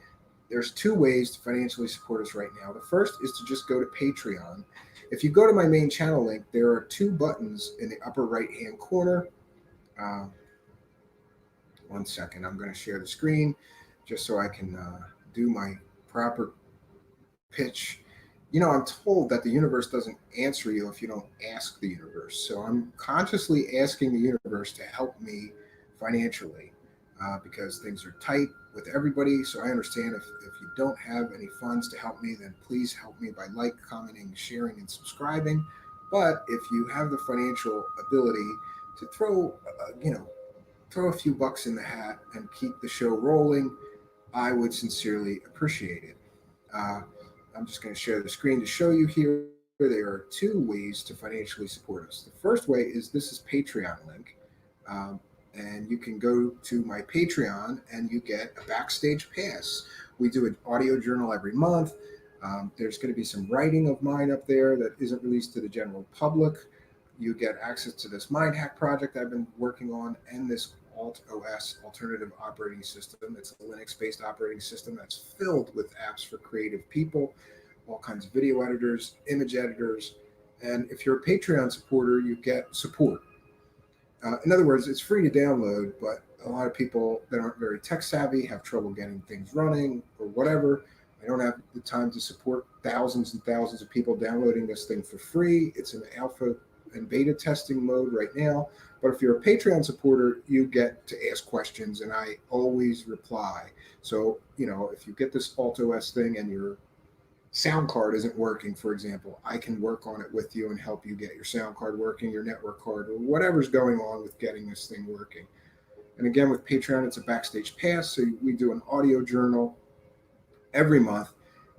There's two ways to financially support us right now. The first is to just go to Patreon. If you go to my main channel link, there are two buttons in the upper right-hand corner. 1 second, I'm going to share the screen just so I can do my proper pitch. You know, I'm told that the universe doesn't answer you if you don't ask the universe. So I'm consciously asking the universe to help me financially because things are tight with everybody. So I understand if you don't have any funds to help me, then please help me by commenting, sharing, and subscribing. But if you have the financial ability to throw a few bucks in the hat and keep the show rolling, I would sincerely appreciate it. I'm just going to share the screen to show you here. There are two ways to financially support us. The first way is this is Patreon link. And you can go to my Patreon and you get a backstage pass. We do an audio journal every month. There's going to be some writing of mine up there that isn't released to the general public. You get access to this mind hack project I've been working on and this Alt-OS, alternative operating system. It's a Linux-based operating system that's filled with apps for creative people, all kinds of video editors, image editors. And if you're a Patreon supporter, you get support. In other words, it's free to download, but a lot of people that aren't very tech savvy have trouble getting things running or whatever. I don't have the time to support thousands and thousands of people downloading this thing for free. It's in alpha and beta testing mode right now. But if you're a Patreon supporter, you get to ask questions, and I always reply. So, if you get this Alt-OS thing and your sound card isn't working, for example, I can work on it with you and help you get your sound card working, your network card, or whatever's going on with getting this thing working. And again, with Patreon, it's a backstage pass. So we do an audio journal every month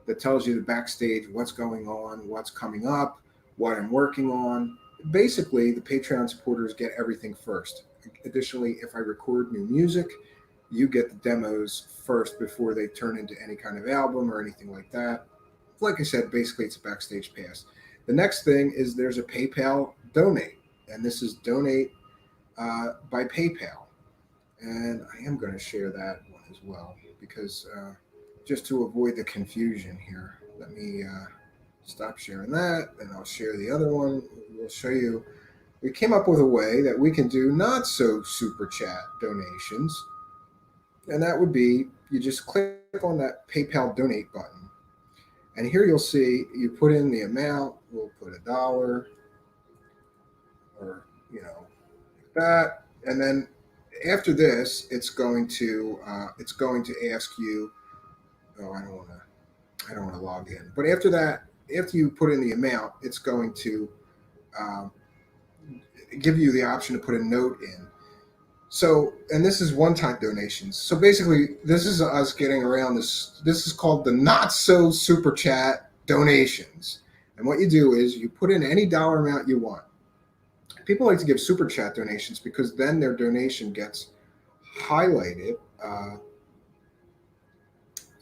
that tells you the backstage, what's going on, what's coming up, what I'm working on. Basically, the Patreon supporters get everything first. Additionally, if I record new music, you get the demos first before they turn into any kind of album or anything like that. Like I said, basically it's a backstage pass. The next thing is there's a PayPal donate, and this is donate by PayPal. And I am going to share that one as well because just to avoid the confusion here, let me stop sharing that, and I'll share the other one. We'll show you we came up with a way that we can do not so super chat donations. And that would be you just click on that PayPal donate button. And here you'll see you put in the amount. We'll put $1 or, like that. And then after this, it's going to ask you, oh, I don't want to log in. But after that, after you put in the amount, it's going to um, give you the option to put a note in. So, and this is one-time donations. So basically, this is us getting around this. This is called the not so super chat donations. And what you do is you put in any dollar amount you want. People like to give super chat donations because then their donation gets highlighted.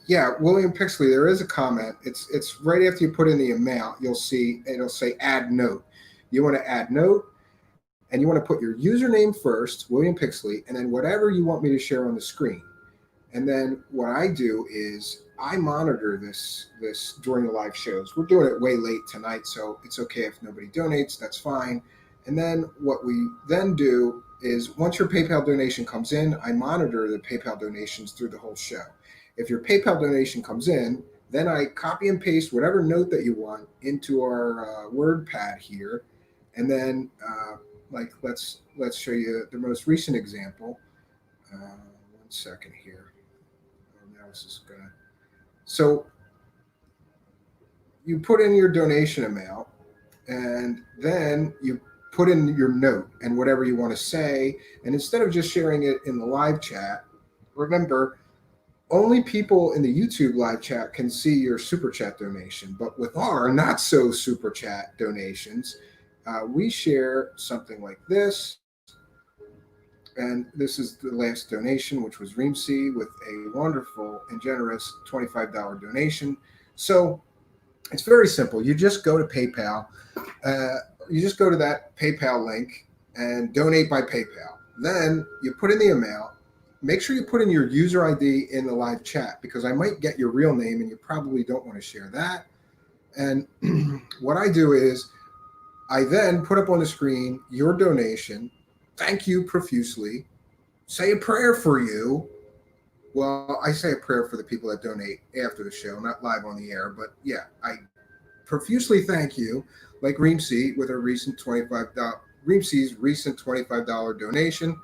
Yeah, William Pixley, there is a comment. It's right after you put in the amount, you'll see it'll say add note. You want to add note, and you want to put your username first, William Pixley, and then whatever you want me to share on the screen. And then what I do is I monitor this during the live shows. We're doing it way late tonight, so it's okay if nobody donates. That's fine. And then what we then do is once your PayPal donation comes in, I monitor the PayPal donations through the whole show. If your PayPal donation comes in, then I copy and paste whatever note that you want into our WordPad here. And then let's show you the most recent example. 1 second here. Now this is gonna. So you put in your donation amount, and then you put in your note and whatever you want to say. And instead of just sharing it in the live chat, remember, only people in the YouTube live chat can see your super chat donation. But with our not so super chat donations, we share something like this. And this is the last donation, which was Reemsey with a wonderful and generous $25 donation. So it's very simple. You just go to PayPal. You just go to that PayPal link and donate by PayPal. Then you put in the amount. Make sure you put in your user ID in the live chat because I might get your real name and you probably don't want to share that. And what I do is I then put up on the screen your donation. Thank you profusely. Say a prayer for you. Well, I say a prayer for the people that donate after the show, not live on the air. But yeah, I profusely thank you, like Reemsey with a recent Reemsey's recent $25 donation.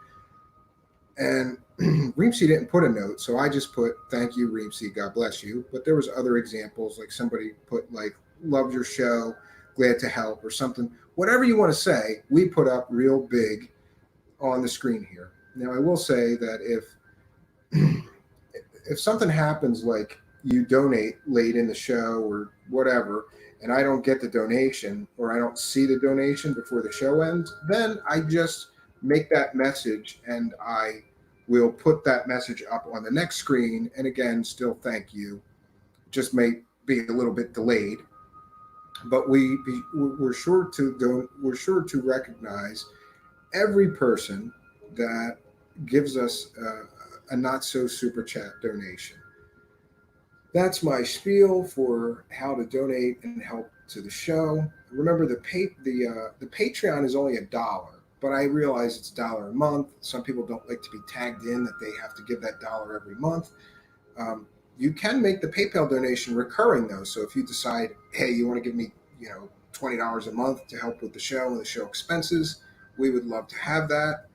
And Reemsey didn't put a note, so I just put thank you, Reemsey, God bless you. But there was other examples, like somebody put like love your show, glad to help, or something. Whatever you want to say, we put up real big on the screen here. Now, I will say that if something happens, like you donate late in the show or whatever, and I don't get the donation or I don't see the donation before the show ends, then I just make that message and I will put that message up on the next screen. And again, still thank you. Just may be a little bit delayed, but we're sure to recognize every person that gives us a not so super chat donation. That's my spiel for how to donate and help to the show. Remember, the Patreon is only $1, but I realize it's $1 a month. Some people don't like to be tagged in that they have to give that $1 every month. You can make the PayPal donation recurring though. So if you decide, hey, you want to give me, $20 a month to help with the show and the show expenses, we would love to have that.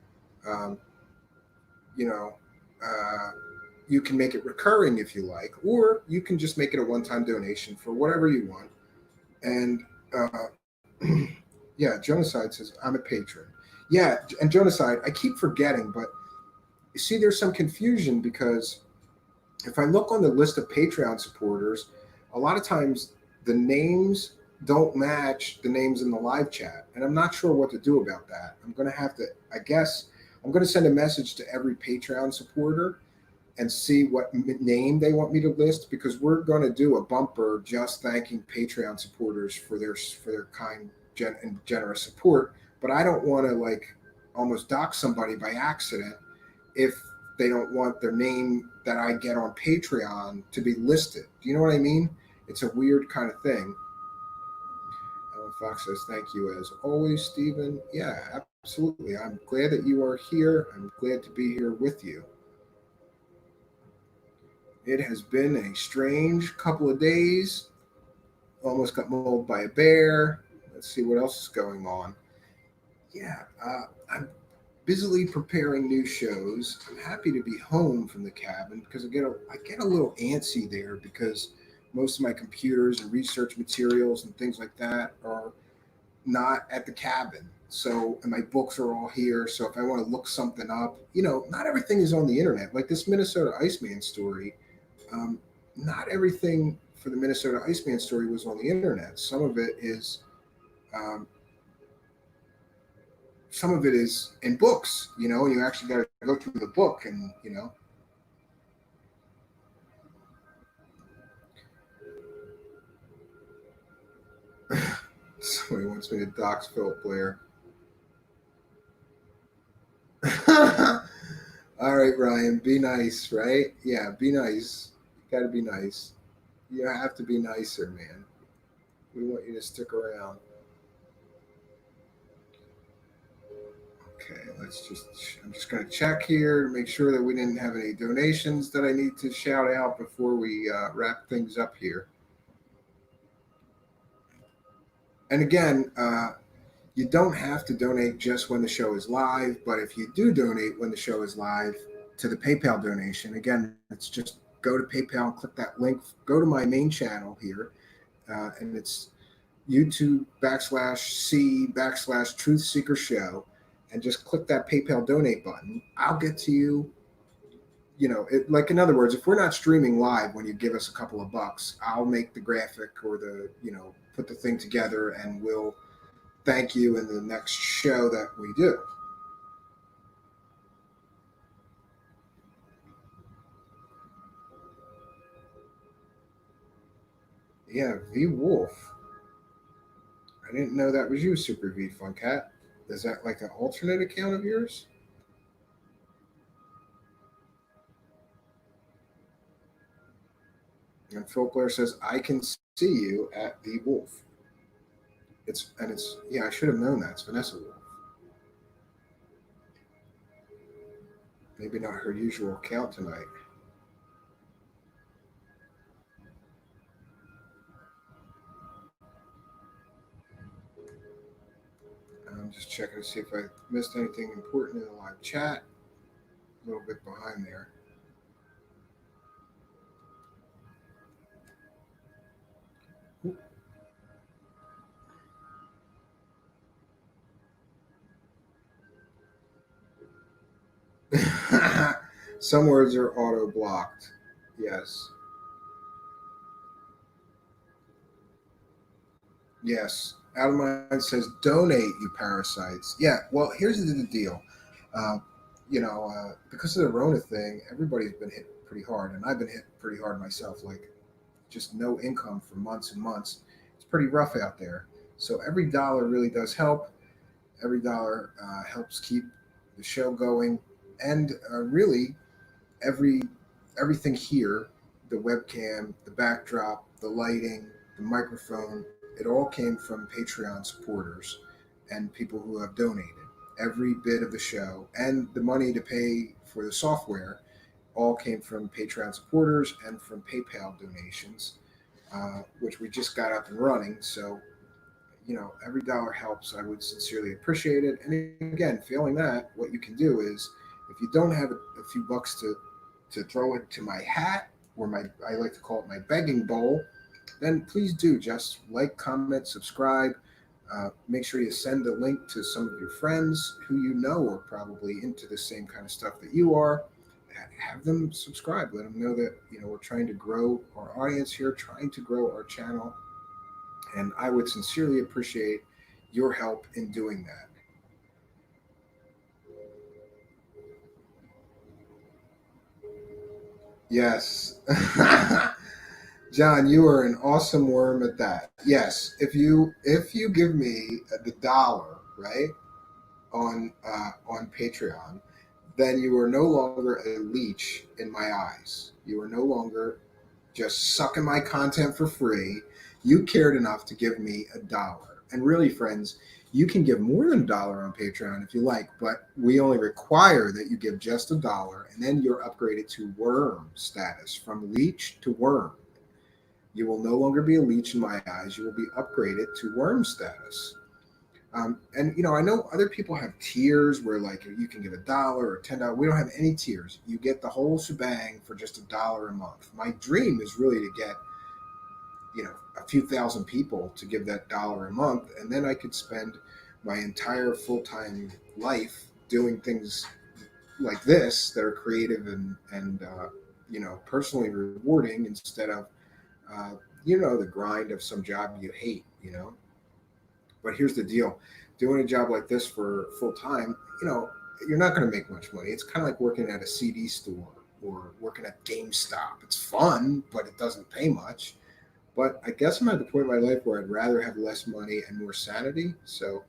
You can make it recurring if you like, or you can just make it a one-time donation for whatever you want. And yeah, Jonocide says, I'm a patron. Yeah, and Jonocide, I keep forgetting, but you see, there's some confusion because if I look on the list of Patreon supporters, a lot of times the names don't match the names in the live chat. And I'm not sure what to do about that. I'm going to have to, I guess, I'm going to send a message to every Patreon supporter and see what name they want me to list, because we're going to do a bumper just thanking Patreon supporters for their kind and generous support. But I don't want to like almost dox somebody by accident if they don't want their name that I get on Patreon to be listed. Do you know what I mean? It's a weird kind of thing. Fox says, thank you as always, Stephen. Yeah, absolutely. I'm glad that you are here. I'm glad to be here with you. It has been a strange couple of days. Almost got mauled by a bear. Let's see what else is going on. Yeah, I'm busily preparing new shows. I'm happy to be home from the cabin because I get a little antsy there because most of my computers and research materials and things like that are not at the cabin. So, and my books are all here. So if I want to look something up, not everything is on the internet. Like this Minnesota Iceman story, um, not everything for the Minnesota Iceman story was on the internet. Um, some of it is in books. You actually got to go through the book, and somebody wants me to dox Philip Blair. All right, Ryan, be nice, right? Yeah, be nice. You got to be nice. You have to be nicer, man. We want you to stick around. Okay, I'm just going to check here to make sure that we didn't have any donations that I need to shout out before we wrap things up here. And again, you don't have to donate just when the show is live, but if you do donate when the show is live to the PayPal donation, again, it's just go to PayPal and click that link. Go to my main channel here, and it's YouTube/C/Truthseeker Show, and just click that PayPal donate button. I'll get to you. Like in other words, if we're not streaming live when you give us a couple of bucks, I'll make the graphic or put the thing together, and we'll thank you in the next show that we do. Yeah, V Wolf. I didn't know that was you, Super V Funcat. Is that like an alternate account of yours? And Phil Blair says, I can see you at the Wolf. Yeah, I should have known that. It's Vanessa Wolf. Maybe not her usual account tonight. I'm just checking to see if I missed anything important in the live chat. A little bit behind there. Some words are auto blocked. Yes. Yes. Out of Mind says, donate, you parasites. Yeah, well, here's the deal. Because of the Rona thing, everybody's been hit pretty hard, and I've been hit pretty hard myself. Like, just no income for months and months. It's pretty rough out there. So every dollar really does help. Every dollar helps keep the show going, and really, everything here, the webcam, the backdrop, the lighting, the microphone, it all came from Patreon supporters and people who have donated. Every bit of the show and the money to pay for the software all came from Patreon supporters and from PayPal donations, which we just got up and running. So, every dollar helps. I would sincerely appreciate it. And again, failing that, what you can do is, if you don't have a few bucks to throw into my hat, or I like to call it my begging bowl, then please do just like, comment, subscribe. Make sure you send the link to some of your friends who you know are probably into the same kind of stuff that you are. Have them subscribe. Let them know that we're trying to grow our audience here, trying to grow our channel, and I would sincerely appreciate your help in doing that. Yes. John, you are an awesome worm at that. Yes, if you give me the dollar, right, on Patreon, then you are no longer a leech in my eyes. You are no longer just sucking my content for free. You cared enough to give me a dollar. And really, friends, you can give more than $1 on Patreon if you like, but we only require that you give just $1, and then you're upgraded to worm status, from leech to worm. You will no longer be a leech in my eyes. You will be upgraded to worm status. And I know other people have tiers where like you can give $1 or $10. We don't have any tiers. You get the whole shebang for just $1 a month. My dream is really to get a few thousand people to give that $1 a month, and then I could spend my entire full-time life doing things like this that are creative and personally rewarding, instead of the grind of some job you hate. But here's the deal: doing a job like this for full time, you're not going to make much money. It's kind of like working at a CD store or working at GameStop. It's fun, but it doesn't pay much. But I guess I'm at the point in my life where I'd rather have less money and more sanity. So,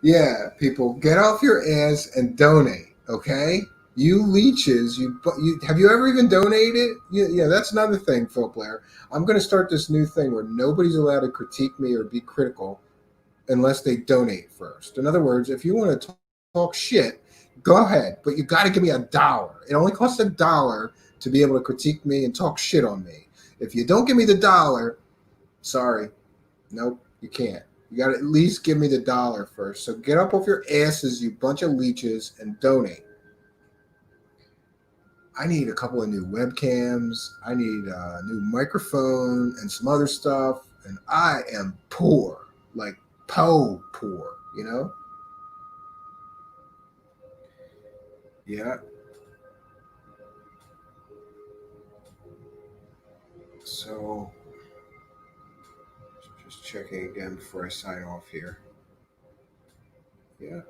yeah, people, get off your ass and donate, okay? You leeches, you have you ever even donated? Yeah, that's another thing, Phil Blair. I'm going to start this new thing where nobody's allowed to critique me or be critical unless they donate first. In other words, if you want to talk shit, go ahead, but you got to give me $1. It only costs $1 to be able to critique me and talk shit on me. If you don't give me the $1, sorry, nope, you can't. You got to at least give me the $1 first. So get up off your asses, you bunch of leeches, and donate. I need a couple of new webcams. I need a new microphone and some other stuff. And I am poor, like poor, Yeah. So just checking again before I sign off here. Yeah.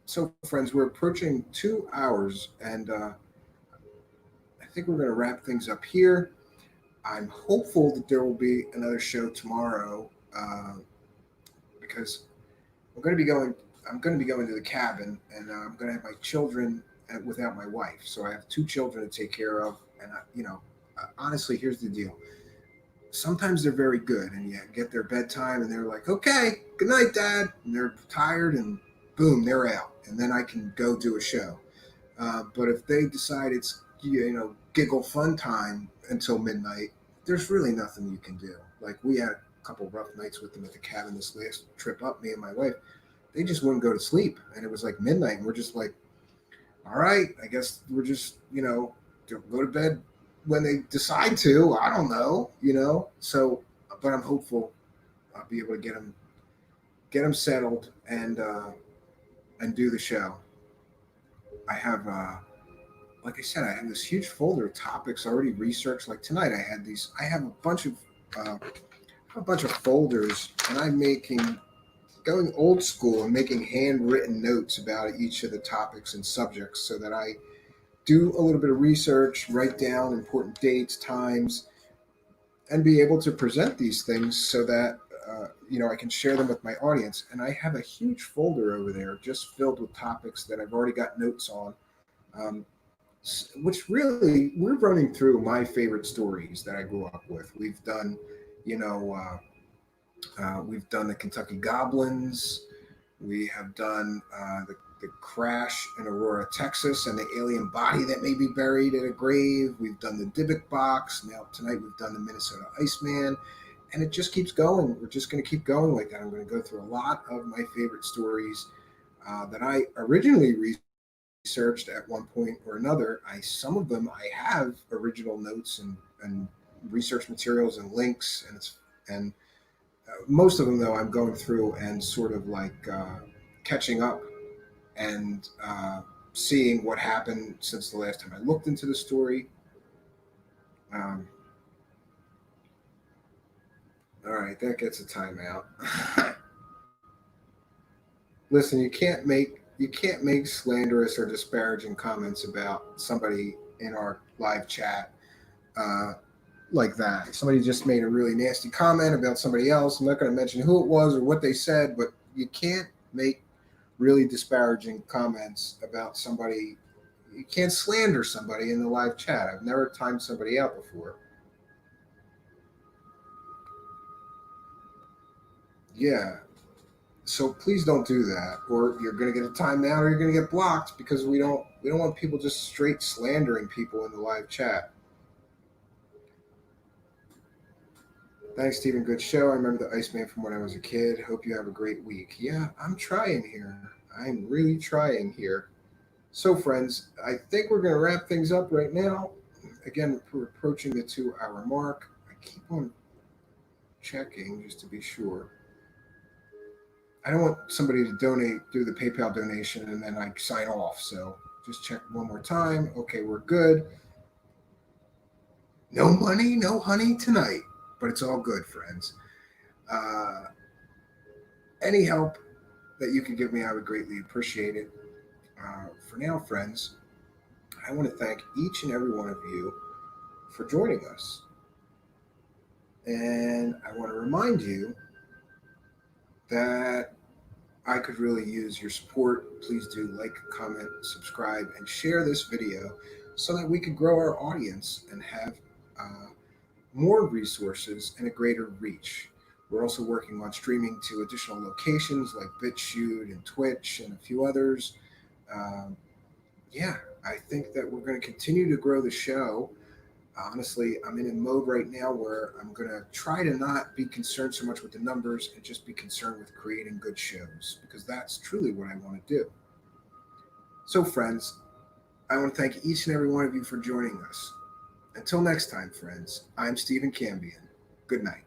So, friends, we're approaching 2 hours, and I think we're going to wrap things up here. I'm hopeful that there will be another show tomorrow, because I'm going to be going. I'm going to be going to the cabin, and I'm going to have my children without my wife. So I have 2 children to take care of, and honestly, here's the deal. Sometimes they're very good, and you get their bedtime, and they're like, "Okay, good night, Dad," and they're tired, and boom, they're out, and then I can go do a show. But if they decide it's giggle fun time until midnight, there's really nothing you can do. Like, we had a couple rough nights with them at the cabin this last trip up, me and my wife. They just wouldn't go to sleep, and it was like midnight, and we're just like, all right, I guess we're just go to bed when they decide to. I don't know, So, but I'm hopeful I'll be able to get them settled and do the show. I have, like I said, I have this huge folder of topics already researched. Like tonight, I have a bunch of folders, and I'm going old school and making handwritten notes about each of the topics and subjects, so that I do a little bit of research, write down important dates, times, and be able to present these things so that I can share them with my audience. And I have a huge folder over there just filled with topics that I've already got notes on, which really, we're running through my favorite stories that I grew up with. We've done, we've done the Kentucky Goblins. We have done the crash in Aurora, Texas, and the alien body that may be buried at a grave. We've done the Dybbuk box. Now tonight we've done the Minnesota Iceman, and it just keeps going. We're just going to keep going like that. I'm going to go through a lot of my favorite stories that I originally researched at one point or another. Some of them I have original notes and research materials and links, and most of them, though, I'm going through and sort of like catching up and seeing what happened since the last time I looked into the story. All right, that gets a timeout. Listen, you can't make slanderous or disparaging comments about somebody in our live chat like that. Somebody just made a really nasty comment about somebody else. I'm not going to mention who it was or what they said, but you can't make really disparaging comments about somebody. You can't slander somebody in the live chat. I've never timed somebody out before. Yeah. So please don't do that, or you're going to get a timeout, or you're going to get blocked, because we don't want people just straight slandering people in the live chat. Thanks, Stephen. Good show. I remember the Iceman from when I was a kid. Hope you have a great week. Yeah, I'm trying here. I'm really trying here. So, friends, I think we're going to wrap things up right now. Again, we're approaching the 2-hour mark. I keep on checking just to be sure. I don't want somebody to do the PayPal donation, and then I sign off. So just check one more time. Okay, we're good. No money, no honey tonight, but it's all good, friends. Any help that you can give me, I would greatly appreciate it. For now, friends, I want to thank each and every one of you for joining us. And I want to remind you that I could really use your support. Please do like, comment, subscribe, and share this video so that we could grow our audience and have more resources and a greater reach. We're also working on streaming to additional locations like BitChute and Twitch and a few others. I think that we're going to continue to grow the show. Honestly, I'm in a mode right now where I'm going to try to not be concerned so much with the numbers and just be concerned with creating good shows, because that's truly what I want to do. So, friends, I want to thank each and every one of you for joining us. Until next time, friends, I'm Stephen Cambion. Good night.